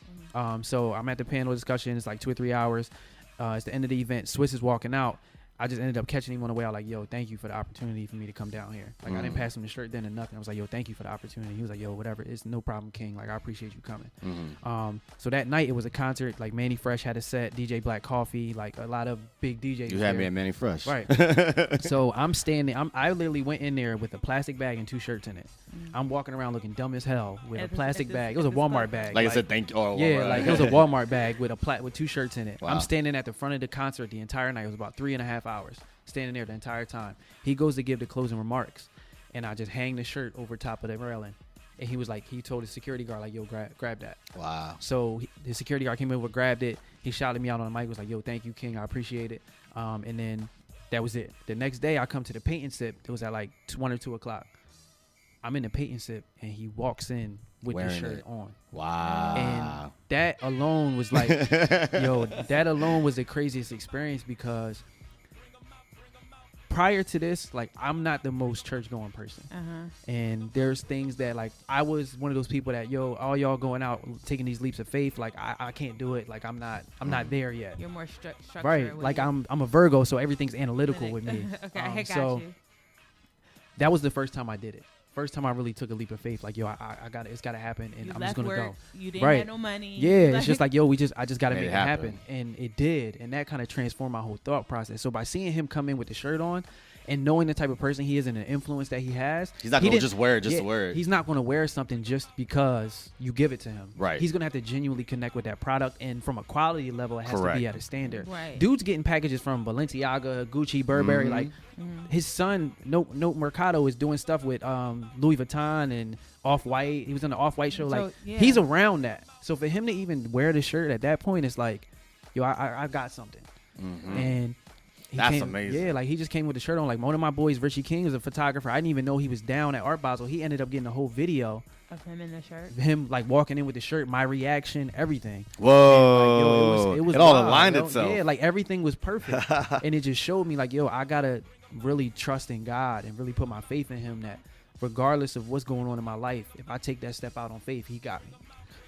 So I'm at the panel discussion. It's like 2 or 3 hours. It's the end of the event. Swiss is walking out. I just ended up catching him on the way out, like, yo, thank you for the opportunity for me to come down here. Like, I didn't pass him the shirt then or nothing. I was like, yo, thank you for the opportunity. He was like, yo, whatever. It's no problem, King. Like, I appreciate you coming. So that night, it was a concert. Like, Manny Fresh had a set, DJ Black Coffee, like, a lot of big DJs. You had there. me at Manny Fresh. Right. So I'm standing. I literally went in there with a plastic bag and 2 shirts in it. I'm walking around looking dumb as hell with a plastic bag. It was a Walmart bag. Like I said, thank you. Oh, Yeah, Walmart. like it was a Walmart bag with with 2 shirts in it. Wow. I'm standing at the front of the concert the entire night. It was about 3.5 hours. Standing there the entire time. He goes to give the closing remarks, and I just hang the shirt over top of the railing. And he was like, he told the security guard, like, yo, grab that. Wow. So the security guard came over, grabbed it. He shouted me out on the mic, was like, yo, thank you, King. I appreciate it. And then that was it. The next day, I come to the paint and sip. It was at like 1 or 2 o'clock. I'm in the paint and sip, and he walks in with Wearing the shirt it. on. Wow. And that alone was like, yo, that alone was the craziest experience because prior to this, like, I'm not the most church going person. And there's things that, like, I was one of those people that, yo, all y'all going out taking these leaps of faith, like, I can't do it. Like, I'm not there yet. You're more structured. Right. with Like, it. I'm a Virgo, so everything's analytical with me. Okay, I got so you. that was the first time I did it. First time I really took a leap of faith. Like, yo, I got it's got to happen, and You I'm left just gonna work, go. You didn't Right. have no money. Yeah, it's just like, yo, I just got to Made make it it happen. happen. And it did. And that kind of transformed my whole thought process. So by seeing him come in with the shirt on and knowing the type of person he is and the influence that he has, He's not going to didn't- just wear it just yeah, to wear it. He's not going to wear something just because you give it to him. Right. He's going to have to genuinely connect with that product. And from a quality level, it has Correct. to be at a standard. Right. Dude's getting packages from Balenciaga, Gucci, Burberry. Like, his son, Note Mercado, is doing stuff with Louis Vuitton and Off-White. He was on the Off-White show. So, Like, yeah. he's around that. So for him to even wear the shirt at that point, it's like, yo, I got something. And That's amazing. Yeah, like he just came with the shirt on. Like one of my boys, Richie King, is a photographer. I didn't even know he was down at Art Basel. He ended up getting a whole video of him in the shirt. Him like walking in with the shirt, my reaction, everything. Whoa. Like, it was it all wild, aligned yo. itself. Yeah, like everything was perfect. And it just showed me like, yo, I gotta really trust in God and really put my faith in him that regardless of what's going on in my life, if I take that step out on faith, he got me.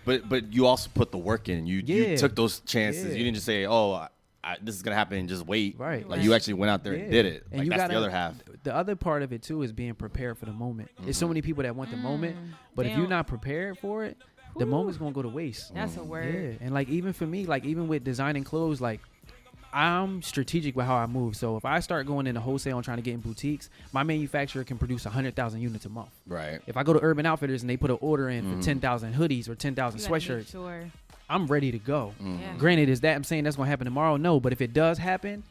But you also put the work in. You took those chances. Yeah. You didn't just say, oh, this is going to happen and just wait. Right. Like you actually went out there and did it. And like you that's gotta, the other half. The other part of it too is being prepared for the moment. There's so many people that want the moment, but if you're not prepared for it, the moment's going to go to waste. That's a word. Yeah. And like even for me, like even with designing clothes, like I'm strategic with how I move. So if I start going into wholesale and trying to get in boutiques, my manufacturer can produce 100,000 units a month. Right. If I go to Urban Outfitters and they put an order in for 10,000 hoodies or 10,000 sweatshirts, Sure. I'm ready to go. Yeah. Granted, is that I'm saying that's going to happen tomorrow? No, but if it does happen,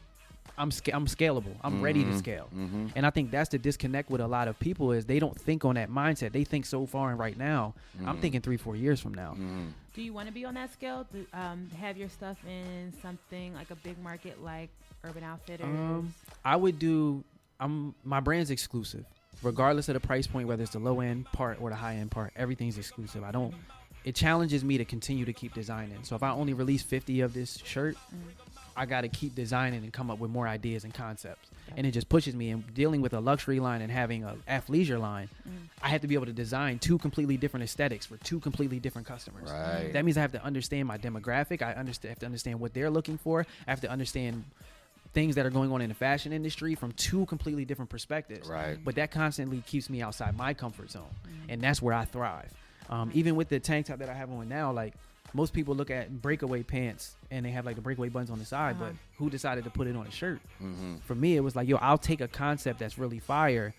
I'm scalable. I'm ready to scale. And I think that's the disconnect with a lot of people is they don't think on that mindset. They think so far and right now. I'm thinking 3-4 years from now. Do you want to be on that scale? Have your stuff in something like a big market like Urban Outfitters? I would do. My brand's exclusive, regardless of the price point, whether it's the low end part or the high end part. Everything's exclusive. It challenges me to continue to keep designing. So if I only release 50 of this shirt, I got to keep designing and come up with more ideas and concepts. And it just pushes me. And dealing with a luxury line and having a athleisure line, I have to be able to design 2 completely different aesthetics for 2 completely different customers. Right. That means I have to understand my demographic. I have to understand what they're looking for. I have to understand things that are going on in the fashion industry from 2 completely different perspectives. Right. But that constantly keeps me outside my comfort zone. And that's where I thrive. Even with the tank top that I have on now, like most people look at breakaway pants and they have like the breakaway buttons on the side, but who decided to put it on a shirt? For me, it was like, yo, I'll take a concept that's really fire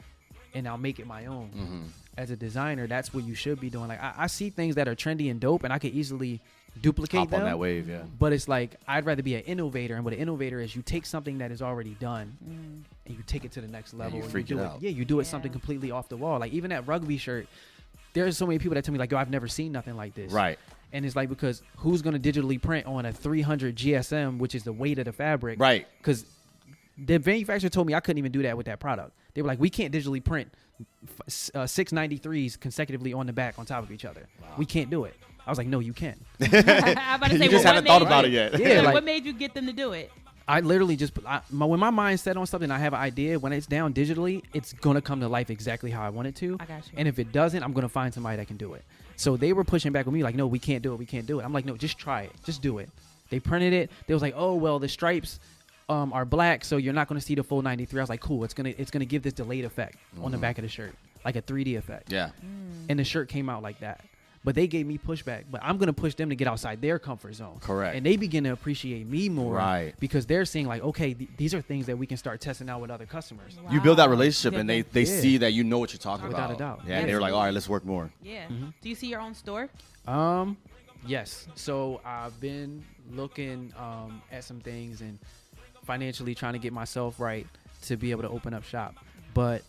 and I'll make it my own. As a designer, that's what you should be doing. Like I see things that are trendy and dope and I could easily duplicate Hop them. on that wave, yeah. But it's like, I'd rather be an innovator. And what an innovator is, you take something that is already done and you take it to the next level. you and freak do it out. Yeah, you do it something completely off the wall. Like even that rugby shirt, there's so many people that tell me like, yo, I've never seen nothing like this. Right. And it's like, because who's going to digitally print on a 300 GSM, which is the weight of the fabric? Right. Because the manufacturer told me I couldn't even do that with that product. They were like, we can't digitally print 693s consecutively on the back on top of each other. Wow. We can't do it. I was like, no, you can. I'm about to say, you just haven't thought about it yet. Yeah, like, what made you get them to do it? I literally just when my mind's set on something, I have an idea. When it's down digitally, it's gonna come to life exactly how I want it to. I got you. And if it doesn't, I'm gonna find somebody that can do it. So they were pushing back with me like, no, we can't do it. We can't do it. I'm like, no, just try it. Just do it. They printed it. They was like, oh well, the stripes are black, so you're not gonna see the full 93. I was like, cool. It's gonna give this delayed effect on the back of the shirt, like a 3D effect. Yeah. And the shirt came out like that. But they gave me pushback. But I'm going to push them to get outside their comfort zone. Correct. And they begin to appreciate me more. Right. Because they're seeing like, okay, these are things that we can start testing out with other customers. Wow. You build that relationship and they Yeah. see that you know what you're talking Without about. a doubt. Yeah, and they're like, all right, let's work more. Yeah. Do you see your own store? Yes. So I've been looking at some things and financially trying to get myself right to be able to open up shop. But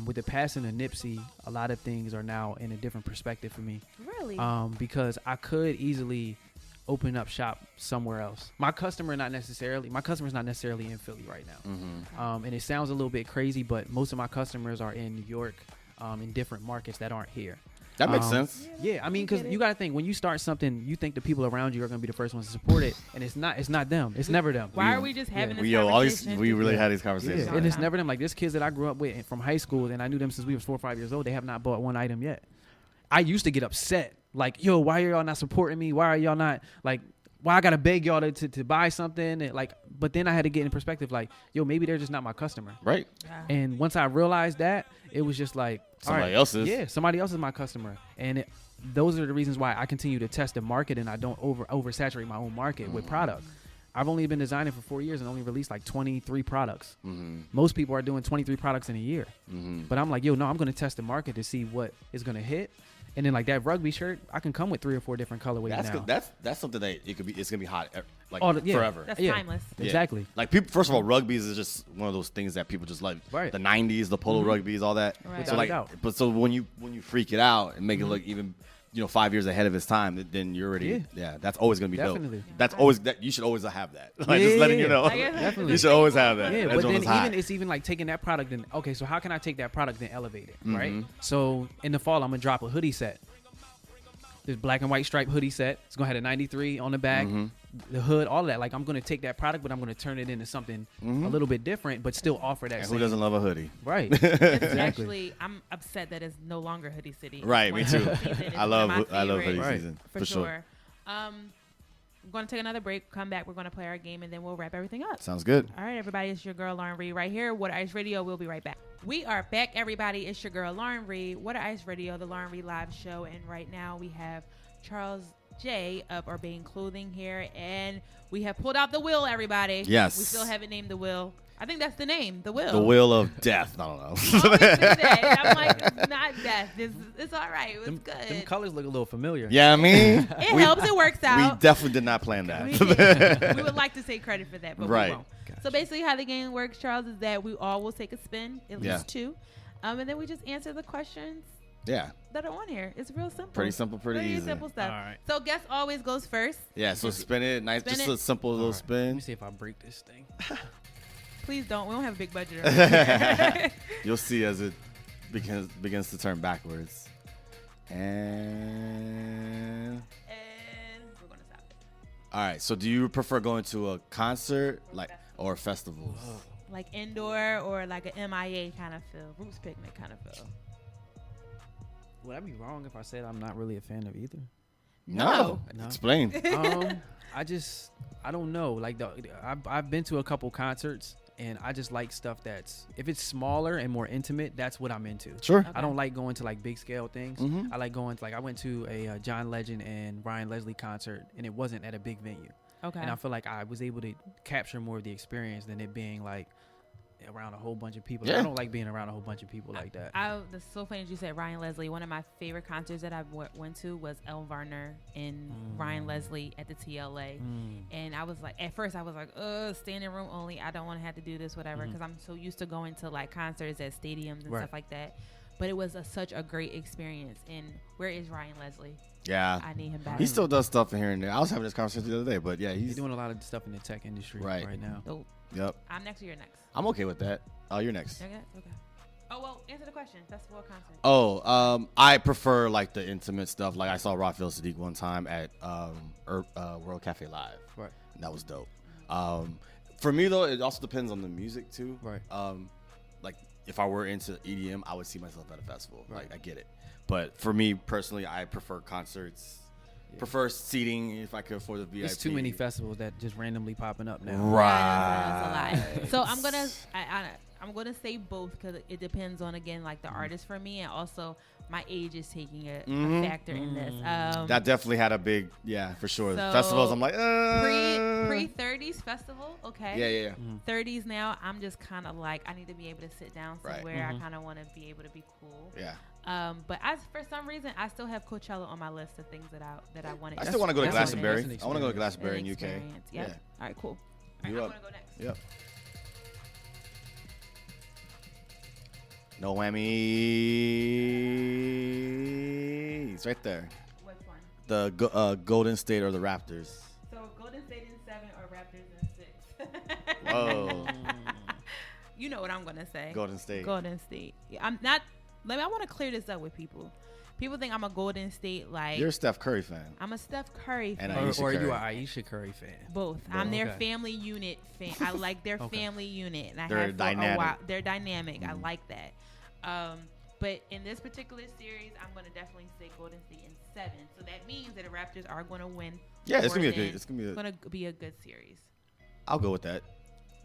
with the passing of Nipsey, a lot of things are now in a different perspective for me. Really? Because I could easily open up shop somewhere else. My customer's not necessarily in Philly right now. And it sounds a little bit crazy, but most of my customers are in New York, in different markets that aren't here. That makes sense. Yeah, I mean, because you got to think, when you start something, you think the people around you are going to be the first ones to support it, and it's not them. It's never them. Why are we just having this conversation? We really had these conversations. Yeah, and it's never them. Like, there's kids that I grew up with from high school, and I knew them since we was 4 or 5 years old. They have not bought one item yet. I used to get upset. Like, yo, why are y'all not supporting me? Why are y'all not, like, why I got to beg y'all to buy something? And like, but then I had to get in perspective, like, yo, maybe they're just not my customer. Right. Yeah. And once I realized that, it was just like, Somebody else's. Yeah, somebody else is my customer. And those are the reasons why I continue to test the market and I don't oversaturate my own market with product. I've only been designing for 4 years and only released like 23 products. Most people are doing 23 products in a year. But I'm like, yo, no, I'm going to test the market to see what is going to hit. And then like that rugby shirt, I can come with 3 or 4 different colorways That's now. good. That's something that it's gonna be hot like yeah. forever. That's Yeah. timeless. Yeah. Exactly. Like people, first of all, rugbies is just one of those things that people just like. Right. The '90s, the polo rugbies, all that. Right. So like, Without a doubt. but so when you freak it out and make it look even 5 years ahead of his time, then you're already that's always gonna be Definitely. dope. That's always that you should always have that. Like just letting you know, Definitely. you should always have that. Yeah, That but joint then is hot. even it's even like taking that product and okay, so how can I take that product and elevate it, right? Mhm. So in the fall, I'm gonna drop a hoodie set. This black and white striped hoodie set. It's gonna have a 93 on the back, the hood, all of that. Like I'm gonna take that product, but I'm gonna turn it into something a little bit different, but still offer that. And same. who doesn't love a hoodie? Right. It's actually, I'm upset that it's no longer Hoodie City. Right, me too. Winter season is I one of my love hoodie favorites, season for sure. sure. I'm going to take another break. Come back. We're going to play our game, and then we'll wrap everything up. Sounds good. All right, everybody. It's your girl, Lauren Reed, right here. What Ice Radio. We'll be right back. We are back, everybody. It's your girl, Lauren Reed. What Ice Radio, the Lauren Reed Live Show. And right now we have Charles J of Urbane Clothing here, and we have pulled out the wheel, everybody. Yes. We still haven't named the wheel. I think that's the name, the wheel. The wheel of death. I don't know. Always say that. I'm like, it's not death. It's all right. It's good. Them colors look a little familiar. Yeah, I mean, It helps. It works we out. definitely did not plan that. We would like to take credit for that, but Right. we won't. So basically how the game works, Charles, is that we all will take a spin, at least two. And then we just answer the questions Yeah. that are on here. It's real simple. Pretty simple, pretty Really easy. simple stuff. All right. So guest always goes first. Yeah, so spin it. Nice. Spin Just it. a simple little Let spin. me see if I break this thing. Please don't. We don't have a big budget. You'll see as it begins to turn backwards. And And we're going to stop it. all right. So do you prefer going to a concert or festivals? Like indoor or like an MIA kind of feel. Roots picnic kind of feel. Would I be wrong if I said I'm not really a fan of either? No. Explain. I don't know. Like I've been to a couple concerts, and I just like stuff that's if it's smaller and more intimate. That's what I'm into. Sure. Okay. I don't like going to like big scale things. Mhm. I like going to I went to a John Legend and Ryan Leslie concert, and it wasn't at a big venue. Okay. And I feel like I was able to capture more of the experience than it being like around a whole bunch of people. Yeah. I don't like being around a whole bunch of people like that. That's so funny that you said Ryan Leslie. One of my favorite concerts that I went to was El Varner and Ryan Leslie at the TLA. And I was like, at first I was like, standing room only. I don't want to have to do this, whatever, because I'm so used to going to like concerts at stadiums and stuff like that. But it was such a great experience. And where is Ryan Leslie? Yeah. I need him back. He still does stuff here and there. I was having this conversation the other day, but yeah, He's he's doing a lot of stuff in the tech industry Right. right now. Dope. Yep. I'm next or you're next? I'm okay with that. Oh, you're next. Okay. Oh, well, answer the question. Festival or concert? Oh, I prefer like the intimate stuff. Like I saw Raphael Sadiq one time at World Cafe Live. Right. And that was dope. For me though, it also depends on the music too. Right. Like if I were into EDM, I would see myself at a festival. Right. Like I get it. But for me personally, I prefer concerts. Yeah. Prefer seating if I could afford the VIP. There's too many festivals that just randomly popping up now. Right. That's a lot. So I'm gonna say both because it depends on again like the artist for me, and also my age is taking a factor in this. That definitely had a big for sure. So, Festivals, I'm like pre 30s festival, okay. Yeah. 30s now, I'm just kind of like I need to be able to sit down Right. somewhere. I kind of want to be able to be cool. Yeah. But for some reason I still have Coachella on my list of things that I want to. I still want to go to that's Glastonbury. an I want to go to experience. Glastonbury in UK. Yep. Yeah. All right, cool. All You right, I'm up. gonna go next. Yep. No whammies. Right there. Which one? The Golden State or the Raptors. So Golden State in 7 or Raptors in 6? Whoa. You know what I'm gonna say. Golden State. Golden State. Yeah, I'm not. I want to clear this up with people. People think I'm a Golden State like. You're a Steph Curry fan. I'm a Steph Curry fan. And Or Ayesha are you Curry. an Aisha Curry fan? Both. I'm their okay. family unit fan. I like their Okay. family unit. And I They're have for dynamic. a while. They're dynamic. I like that. But in this particular series, I'm going to definitely say Golden State in 7. So that means that the Raptors are going to win. Yeah, it's more gonna be a than- good. It's gonna be a good series. I'll go with that.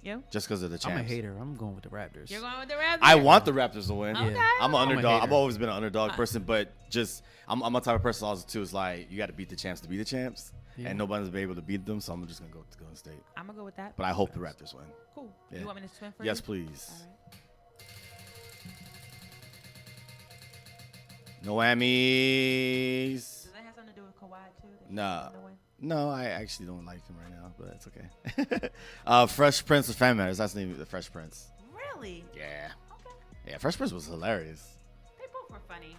You? Just because of the I'm a champs. hater. I'm going with the Raptors. You're going with the Raptors? I want the Raptors to win. Okay. I'm an I'm a underdog. hater. I've always been an underdog person, but just I'm a type of person also too. Is like you got to beat the champs to be the champs, Yeah. and nobody's been able to beat them. So I'm just gonna go to Golden State. I'm going to go with that. But I hope the Raptors win. Cool. Yeah. You want me to swim for Yes, you? please. All right. No whammies. Does that have something to do with Kawhi too? That Nah. he's gonna win? No, I actually don't like him right now, but it's okay. Fresh Prince of Family Matters. That's the name of the Fresh Prince. Really? Yeah. Okay. Yeah, Fresh Prince was hilarious. They both were funny.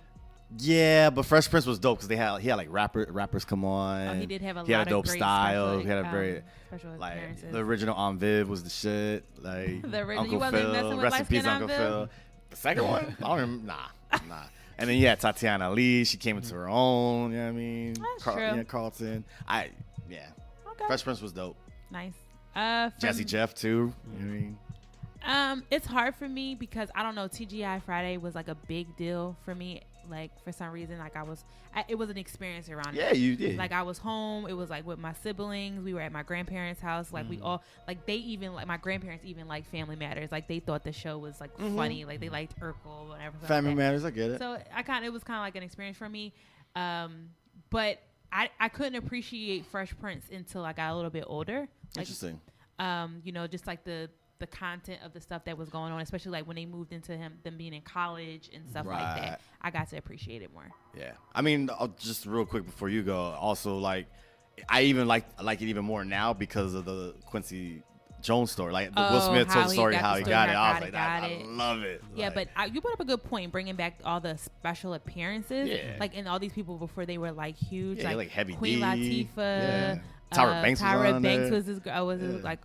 Yeah, but Fresh Prince was dope because he had like rappers come on. Oh, he did have a He had lot a dope of great style. special, He had a very special like appearances. the original On Viv was the shit. Like The original- Uncle you wasn't Phil, messing with rest in peace, light-skinned Uncle On Viv? Phil. The second one, I don't remember. Nah. And then you had Tatiana Lee. She came into her own. You know what I mean? That's true. Yeah, Carlton. Yeah. Okay. Fresh Prince was dope. Nice. Jazzy Jeff too. You know what I mean? It's hard for me because I don't know. TGI Friday was like a big deal for me. Like for some reason, like it was an experience around. Yeah, it. you did. Like I was home. It was like with my siblings. We were at my grandparents' house. Like we all like they even like my grandparents even liked Family Matters. Like they thought the show was like funny. Like they liked Urkel, whatever. Family Matters, I get it. So it was kind of like an experience for me. But I couldn't appreciate Fresh Prince until I got a little bit older. Like, Interesting. Just like the content of the stuff that was going on, especially like when they moved into them being in college and stuff like that, I got to appreciate it more. Yeah, I mean, just real quick before you go, also like I even like it even more now because of the Quincy Jones story, like the Will Smith told the story how he got it. I was like, I love it. Yeah, like, but you brought up a good point, bringing back all the special apperances, Yeah. like and all these people before they were like huge, yeah, like Heavy Queen D, Latifah, yeah. Tyra Banks was Tyra on Banks there. was his like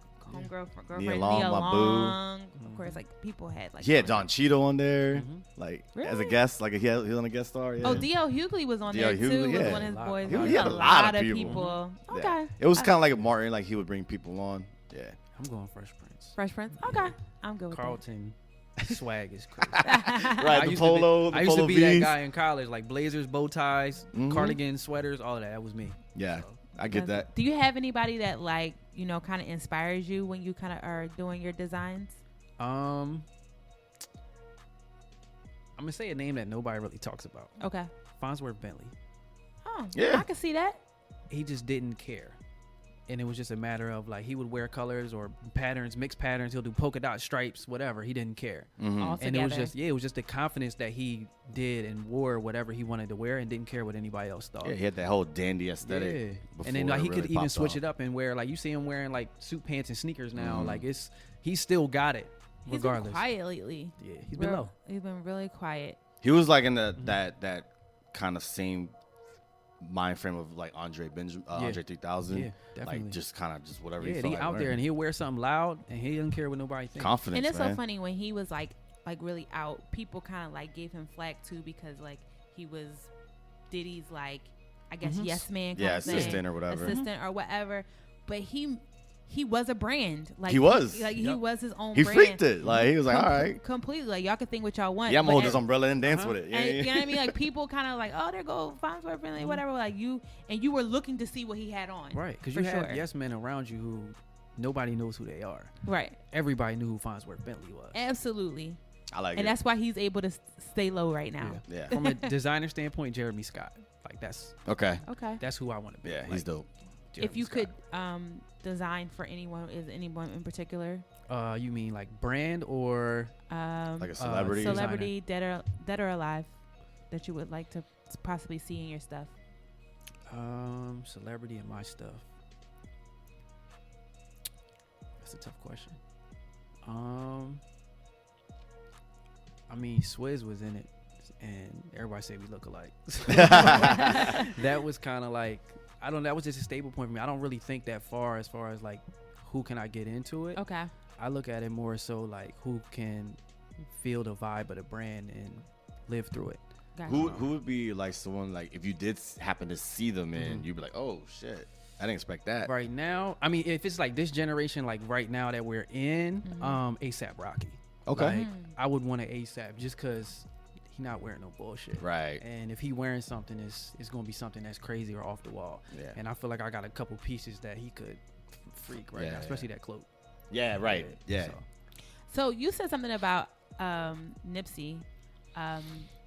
girlfriend, Nia Nia Long, my boo. Long. Of course, like people had like. He had Don Cheadle on there, like Really? as a guest, like he was on a guest star. Yeah. Oh, D.L. Hughley was on D.L. there too. Hughley, Was yeah. one of his boys. He had a lot of people. people. Yeah. Okay. It was kind of like Martin, like he would bring people on. Yeah. I'm going Fresh Prince. Fresh Prince. Okay, I'm good with Carlton swag is crazy. Right, the polo, I used to be V's. that guy in college, like blazers, bow ties, Mhm. cardigans, sweaters, all of that. That was me. Yeah, So, I get that. Do you have anybody that like kind of inspires you when you kind of are doing your designs? I'm gonna say a name that nobody really talks about. Okay. Farnsworth Bentley. Oh, Yeah. I can see that. He just didn't care. And it was just a matter of like he would wear colors or patterns, mixed patterns. He'll do polka dot stripes, whatever. He didn't care. All And it was together. it was just the confidence that he did and wore whatever he wanted to wear and didn't care what anybody else thought. Yeah, he had that whole dandy aesthetic. Yeah. before And then like it he really could even popped switch off. it up and wear like you see him wearing like suit pants and sneakers now. Mhm. Like he still got it He's regardless. been quiet lately. Yeah, he's been low. He's been really quiet. He was like in that kind of same mind frame of like Andre 3000. Yeah, definitely. Like just kind of just whatever. Yeah, he and felt he like out there wearing. and he'll wear something loud and he doesn't care what nobody thinks. Confidence, And it's man. so funny when he was like really out, people kind of like gave him flack too because like he was Diddy's like I guess yes man. Yeah, kind of thing, assistant or whatever. Assistant or whatever. But he was a brand. Like He was. Like he Yep. was his own He brand. freaked it. Like he was like, all right, Completely. Like y'all can think what y'all want. yeah, I'm but gonna hold this at- umbrella and dance with it. Yeah, And, yeah. you know what I mean? Like people kind of like, oh, there go Farnsworth Bentley, whatever. Like you were looking to see what he had on, Right, because for you have sure. yes men around you who nobody knows who they are. Right. Everybody knew who Farnsworth Bentley was. Absolutely. I like And it. that's why he's able to stay low right now. Yeah. From a designer standpoint, Jeremy Scott. Like that's Okay. Okay. who I want to be. Yeah, Like, he's dope. Jeremy If you Scott. could design for anyone, is anyone in particular? You mean like brand or Like a celebrity. designer. Celebrity, dead or alive, that you would like to possibly see in your stuff? celebrity in my stuff? That's a tough question. I mean, Swizz was in it, and everybody say we look alike. That was kind of like I don't know. That was just a staple point for me. I don't really think that far as like who can I get into it. Okay. I look at it more so like who can feel the vibe of the brand and live through it. Gotcha. Who would be like someone like if you did happen to see them in, you'd be like, oh shit, I didn't expect that. Right now, I mean, if it's like this generation, like right now that we're in, ASAP Rocky. Okay. Like, I would want an ASAP just because he not wearing no bullshit. Right. And if he wearing something, it's going to be something that's crazy or off the wall. Yeah. And I feel like I got a couple pieces that he could freak right Yeah, now, especially that cloak. Yeah. Right. Yeah. So you said something about Nipsey.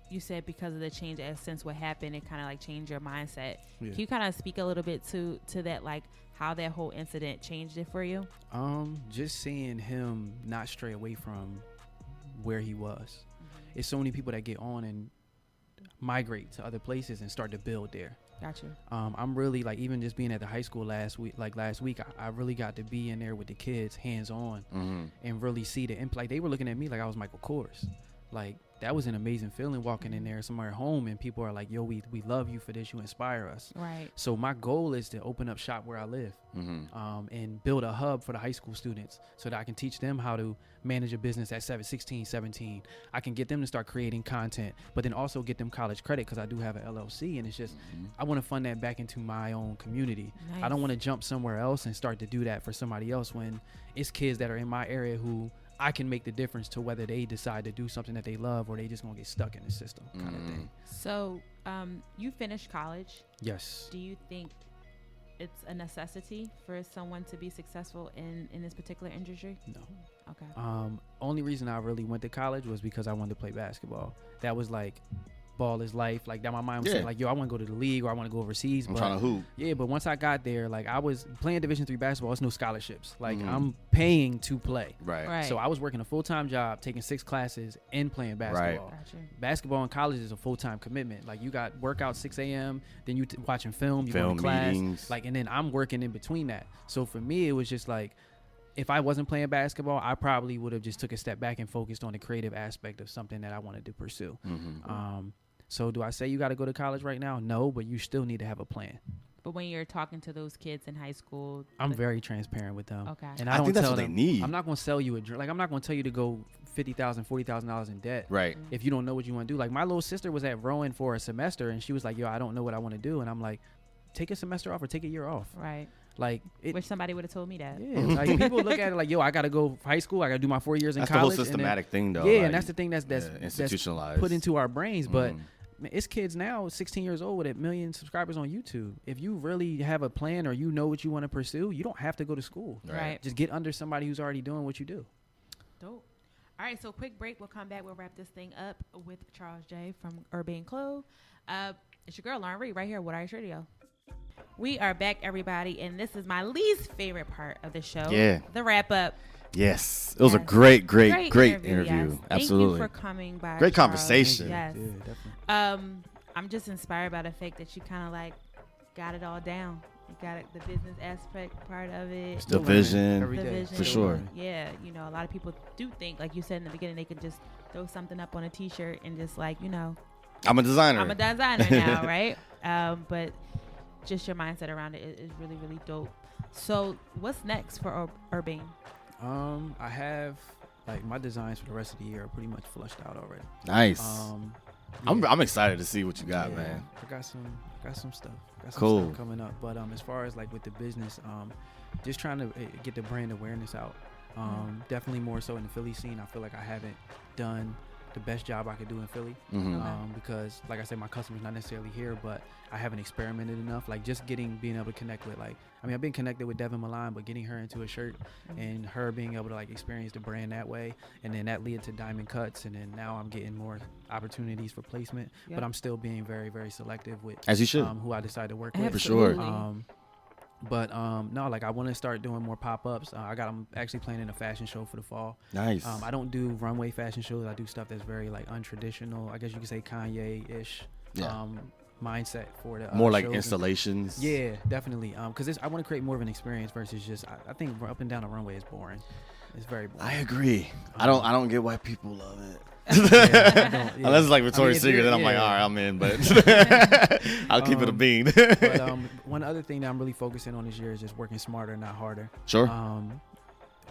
You said because of the change since what happened, it kind of like changed your mindset. Yeah. Can you kind of speak a little bit to that, like how that whole incident changed it for you? Just seeing him not stray away from where he was. It's so many people that get on and migrate to other places and start to build there. Gotcha. I'm really like even just being at the high school last week, I really got to be in there with the kids, hands on, and really see the impact. Like they were looking at me like I was Michael Kors. like that was an amazing feeling walking in there somewhere home and people are like, yo, we love you for this. You inspire us. Right. So my goal is to open up shop where I live, and build a hub for the high school students so that I can teach them how to manage a business at 16, 17. I can get them to start creating content, but then also get them college credit because I do have an LLC, and it's just, I want to fund that back into my own community. Nice. I don't want to jump somewhere else and start to do that for somebody else when it's kids that are in my area who I can make the difference to whether they decide to do something that they love or they just gonna get stuck in the system kind of thing. So you finished college. Yes. Do you think it's a necessity for someone to be successful in this particular industry? No. Okay. Only reason I really went to college was because I wanted to play basketball. That was like ball is life. Like that, my mind was saying like, yo, I want to go to the league or I want to go overseas. I'm trying to hoop. Yeah, but once I got there, like I was playing Division III basketball. It's no scholarships. Like I'm paying to play. Right. So I was working a full-time job, taking 6 classes and playing basketball. Gotcha. Basketball in college is a full-time commitment. Like you got workout 6 a.m., then you watching film, you going to class, meetings. like, and then I'm working in between that. So for me, it was just like, if I wasn't playing basketball, I probably would have just took a step back and focused on the creative aspect of something that I wanted to pursue. So do I say you got to go to college right now? No, but you still need to have a plan. But when you're talking to those kids in high school, I'm very transparent with them. Okay. And I don't think that's tell what them, they need. I'm not going to sell you a drink. Like, I'm not going to tell you to go $50,000, $40,000 in debt. Right. If you don't know what you want to do. Like, my little sister was at Rowan for a semester, and she was like, yo, I don't know what I want to do. And I'm like, take a semester off or take a year off. right. Like, Wish somebody would have told me that. yeah, like people look at it like, yo, I got to go high school. I got to do my 4 years in That's college. the whole systematic thing, though. Yeah, like, and that's the thing that's institutionalized. put into our brains. But man, it's kids now, 16 years old with 1 million subscribers on YouTube. If you really have a plan or you know what you want to pursue, you don't have to go to school. Right. Just get under somebody who's already doing what you do. Dope. All right, so quick break. We'll come back. We'll wrap this thing up with Charles J. from Urbane Clothes. It's your girl, Lauren Reed, right here with Ice Radio. We are back, everybody, and this is my least favorite part of the show. Yeah. The wrap-up. Yes. It was a great interview. Yes. Absolutely. Thank you for coming by. Great Charles. conversation. Yes. Yeah, definitely. I'm just inspired by the fact that you kind of like got it all down. You got the business aspect part of it. The vision. Every The day. vision. For sure. Yeah, you know, a lot of people do think, like you said in the beginning, they could just throw something up on a T-shirt and just like, you know, I'm a designer. I'm a designer now, right? But just your mindset around it is really, really dope. So what's next for Urbane? I have like my designs for the rest of the year are pretty much flushed out already. Nice. Yeah. I'm excited to see what you got, Yeah, man. I got some stuff. Got some Cool. stuff coming up. But as far as like with the business, just trying to get the brand awareness out. Definitely more so in the Philly scene. I feel like I haven't done the best job I could do in Philly. Because like I said, my customer's not necessarily here, but I haven't experimented enough. Like just being able to connect with I've been connected with Devin Milan, but getting her into a shirt and her being able to like experience the brand that way, and then that led to diamond cuts, and then now I'm getting more opportunities for placement. But I'm still being very, very selective with As you should. who I decide to work with. For sure. No, like I want to start doing more pop-ups. I'm actually planning a fashion show for the fall. Nice. I don't do runway fashion shows. I do stuff that's very like untraditional. I guess you could say Kanye-ish mindset for the more like shows installations. Yeah, definitely. Because I want to create more of an experience versus just I think up and down a runway is boring. It's very boring. I agree. I don't get why people love it. Yeah, Unless it's like Victoria's Secret, then I'm like, all right, I'm in, but I'll keep it a bean. But one other thing that I'm really focusing on this year is just working smarter, not harder. Sure.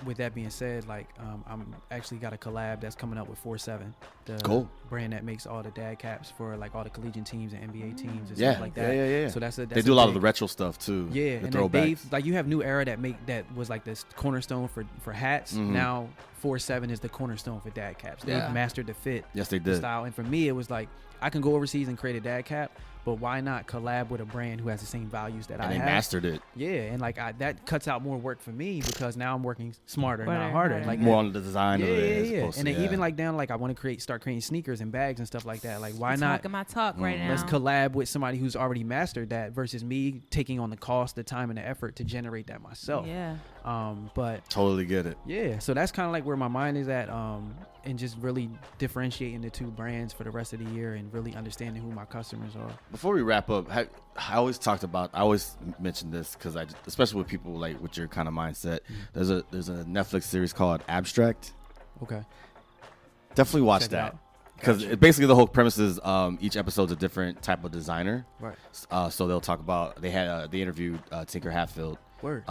With that being said, like I'm actually got a collab that's coming up with 4-7, the Cool. brand that makes all the dad caps for like all the collegiate teams and NBA teams and Yeah. stuff like that. Yeah. So that's They do a lot of the retro stuff too. Yeah, the and throwbacks. like you have New Era that was like this cornerstone for hats. Now 4-7 is the cornerstone for dad caps. They've mastered the fit, Yes, they the did. style, and for me it was like I can go overseas and create a dad cap, but why not collab with a brand who has the same values that And I they have? mastered it. Yeah, and like that cuts out more work for me because now I'm working smarter, not harder. Like More on the design of it. yeah. And then even like down, like I want to start creating sneakers and bags and stuff like that. Like why not? Talking my talk right now. Let's collab with somebody who's already mastered that versus me taking on the cost, the time, and the effort to generate that myself. Yeah. But totally get it. yeah, so that's kind of like where my mind is at. And just really differentiating the two brands for the rest of the year and really understanding who my customers are. Before we wrap up, I always mention this because especially with people like with your kind of mindset. There's a Netflix series called Abstract. Okay. Definitely watch Check it that. out. because basically the whole premise is each episode's a different type of designer. Right. So they'll talk about they interviewed Tinker Hatfield. Word.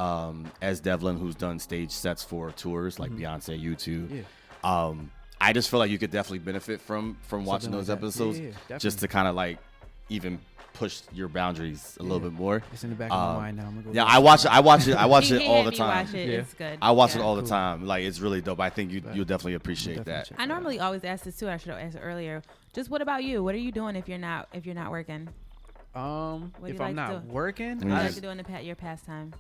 As Devlin, who's done stage sets for tours like Beyonce, U2. Yeah. I just feel like you could definitely benefit from watching those like that. episodes, Yeah, just to kind of like even push your boundaries a little bit more. It's in the back of my mind now. I'm gonna go I watch it He all had the me time. watch it. Yeah. It's good. I watch it Yeah. all the time. Like, it's really dope. I think you'll definitely appreciate Definitely that. check I normally always ask this too. I should have asked it earlier. Just what about you? What are you doing if you're not working? What do If you I'm like not to- working, What do you Mm. like to do in your pastime?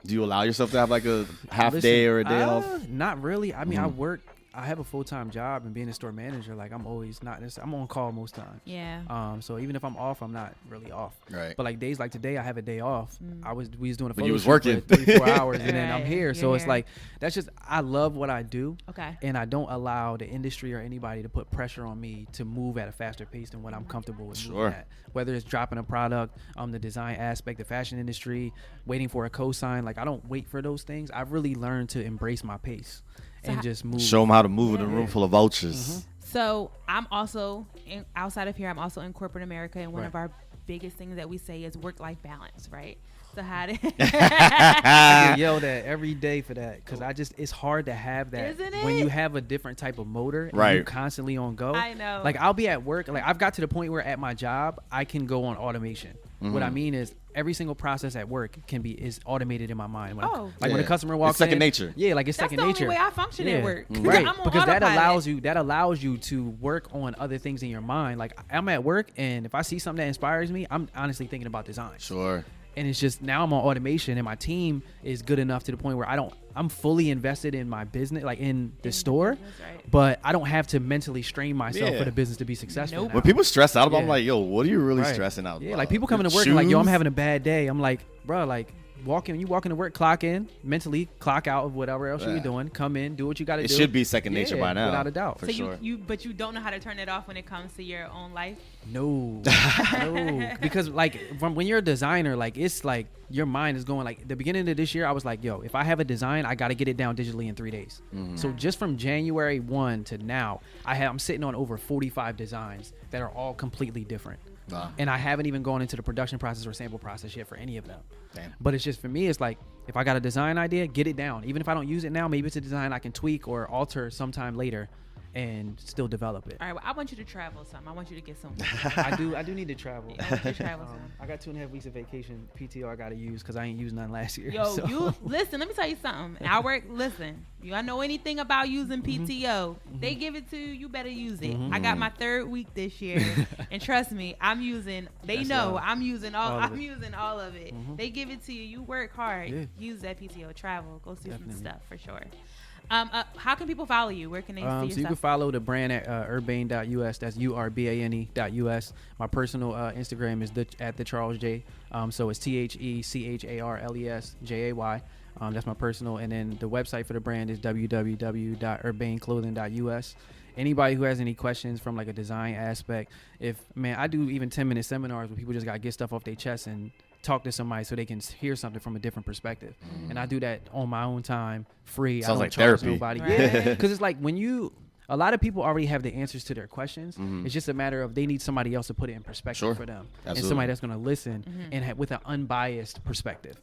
Do you allow yourself to have like a half day or a day off? Not really. I mean, I work. I have a full-time job, and being a store manager, like I'm always I'm on call most times. Yeah. So even if I'm off, I'm not really off. Right. But like days like today, I have a day off. We was doing a But photo you was shoot working. for 3-4 hours, and then I'm Right. here. You're So it's here. like that's just I love what I do, Okay. and I don't allow the industry or anybody to put pressure on me to move at a faster pace than what I'm comfortable with Sure. moving at. Whether it's dropping a product, the design aspect, the fashion industry, waiting for a cosign. Like I don't wait for those things. I've really learned to embrace my pace and just move. Show them how to move in a room full of vultures. So I'm also outside of here. I'm also in corporate America, and one Right. of our biggest things that we say is work-life balance, right? So how to I get yelled at every day for that because it's hard to have that Isn't when it? you have a different type of motor and Right. you constantly on go. I know. Like I'll be at work, like I've got to the point where at my job I can go on automation. What I mean is every single process at work is automated in my mind. When Oh. when a Yeah. customer It's walks second in, nature. Yeah, like it's That's second the nature. only way I function at work. Right. I'm on Because that autopilot. allows you to work on other things in your mind. Like I'm at work and if I see something that inspires me, I'm honestly thinking about design. Sure. And it's just now I'm on automation and my team is good enough to the point where I'm fully invested in my business, like in the store, business, right. but I don't have to mentally strain myself Yeah. for the business to be successful. Nope. now. When people stress out about, I'm Yeah. like, yo, what are you really Right. stressing out Yeah, about? like people coming Your to work and like, yo, I'm shoes? having a bad day. I'm like, bro, like you walk into work, clock in, mentally clock out of whatever else you're Yeah. doing, come in, do what you got to It do. should be second nature Yeah, by now. without a doubt. For So sure. but you don't know how to turn it off when it comes to your own life. No, no, because like when you're a designer, like it's like your mind is going like the beginning of this year. I was like, yo, if I have a design, I got to get it down digitally in 3 days. So just from January 1 to now, I'm sitting on over 45 designs that are all completely different. Wow. And I haven't even gone into the production process or sample process yet for any of them. Damn. But it's just for me, it's like if I got a design idea, get it down. Even if I don't use it now, maybe it's a design I can tweak or alter sometime later and still develop it. All right. Well, I want you to travel some. I want you to get some. I do need to travel. I want you to travel some. I got 2.5 weeks of vacation PTO I got to use because I ain't used none last year. Yo, so. you listen. Let me tell you something. I work. Listen, you I know anything about using PTO? They give it to you. You better use it. I got my 3rd week this year, and trust me, I'm using. They That's know love. I'm using all. All of I'm it. using all of it. They give it to you. You work hard. Yeah. Use that PTO. Travel. Go see Definitely. some stuff for sure. How can people follow you? Where can they see your So you stuff? can follow the brand at urbane.us. That's urbane.us. My personal Instagram is at the Charles J. So it's TheCharlesJay. That's my personal. And then the website for the brand is www.urbaneclothing.us. Anybody who has any questions from like a design aspect, I do even 10-minute seminars where people just got to get stuff off their chest and talk to somebody so they can hear something from a different perspective. And I do that on my own time, free. Sounds I don't like charge therapy. nobody. Right. Yeah, because it's like a lot of people already have the answers to their questions. It's just a matter of they need somebody else to put it in perspective Sure. for them. Absolutely. And somebody that's going to listen and with an unbiased perspective.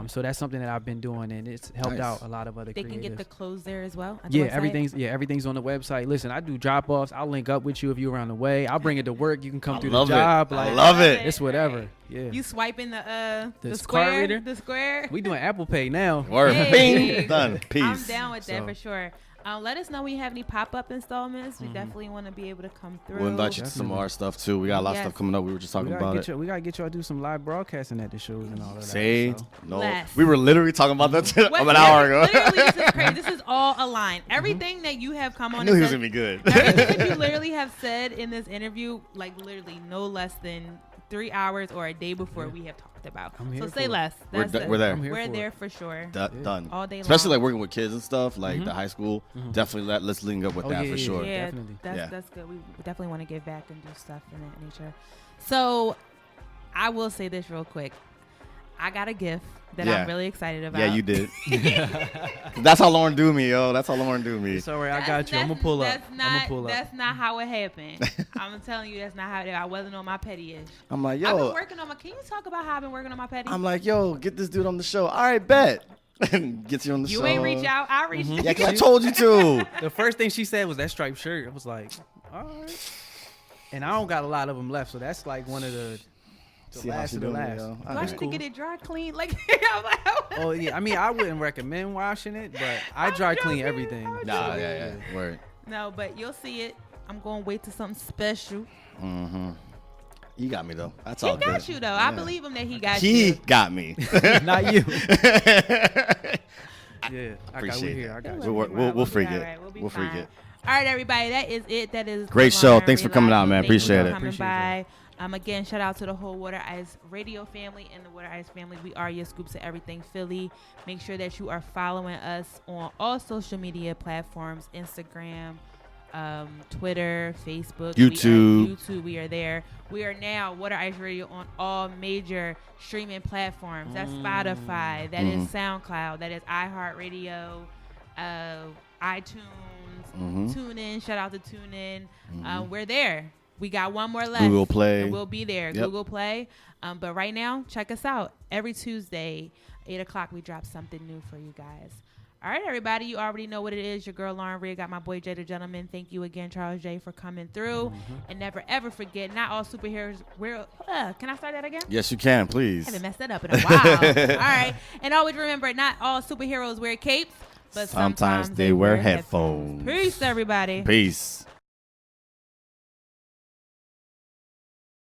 So that's something that I've been doing, and it's helped Nice. out a lot of other They creatives. can get the clothes there as well. At the Yeah, website? everything's on the website. Listen, I do drop-offs. I'll link up with you if you're around the way. I'll bring it to work. You can come through the love it. job. I Like, love it. It's whatever. Yeah. You swiping the This square, card reader? the square. We doing Apple Pay now. Word. Hey. Bing. Done. Peace. I'm down with that So- for sure. Let us know when you have any pop-up installments. We definitely want to be able to come through. We'll invite you to some of our stuff too. We got a lot of Yes. stuff coming up. We were just talking We about it. gotta get y'all to do some live broadcasting at the shows and all of that. Say so. no. Less. We were literally talking about that What- an hour ago. Literally, this is crazy. This is all aligned. Everything that you have come I on knew and he was said, gonna be good. everything that you literally have said in this interview, like literally no less than 3 hours or a day before we have talked about. I'm here So for say it. less. We're That's d- it. we're there. I'm here We're for there it. for sure. Done. All day long. Especially like working with kids and stuff, like the high school. Definitely let's link up with Oh, that yeah, for yeah, sure. yeah. Yeah, Definitely. that's good. We definitely want to give back and do stuff in that nature. So I will say this real quick. I got a gift that Yeah. I'm really excited about. Yeah, you did. That's how Lauren do me, yo. That's how Lauren do me. It's all right. I got you. I'm gonna pull up. I'm gonna pull up. That's not how it happened. I'm telling you, that's not how it. I wasn't on my petty-ish. I'm like, I've been yo. working on my. Can you talk about how I've been working on my petty? I'm like, yo, get this dude on the show. All right, bet. Gets you on the show. You ain't reach out. I reached. Yeah, because I told you to. The first thing she said was that striped shirt. I was like, all right. And I don't got a lot of them left, so that's like one of the See how last she of the doing it, last. yo. Do I Alright. need to get it dry clean? Like, I'm like, Oh yeah, I mean I wouldn't recommend washing it, but I dry clean joking. everything. I'm Nah, yeah. Word. no, but you'll see it. I'm going to wait till something special. Mm-hmm. You got me, though. That's He all got good. you, though. I Yeah. believe him that he got He you. got me. Not you. Yeah, I got Appreciate we here. that. I got We'll you. We'll- be we'll- right. we'll be freak all it. right. We'll be We'll freak fine. it. All right, everybody. That is it. That is Great the show. Lauren Thanks for coming out, man. Reliable. Thank you Appreciate for it. coming Appreciate by. Again, shout out to the whole Water Ice Radio family and the Water Ice family. We are your scoops of everything Philly. Make sure that you are following us on all social media platforms: Instagram, Twitter, Facebook, YouTube. We are there. We are now Water Ice Radio on all major streaming platforms. That's Spotify. That is SoundCloud. That is iHeartRadio, iTunes, TuneIn. Shout out to TuneIn. We're there. We got one more left. Google Play. And we'll be there. Yep. Google Play. But right now, check us out. Every Tuesday, 8 o'clock, we drop something new for you guys. All right, everybody. You already know what it is. Your girl, Lauren Rhea, got my boy, Jay the Gentleman. Thank you again, Charles J, for coming through. And never, ever forget, not all superheroes wear... can I start that again? Yes, you can, please. I haven't messed that up in a while. All right. And always remember, not all superheroes wear capes, but sometimes they wear headphones. Peace, everybody. Peace.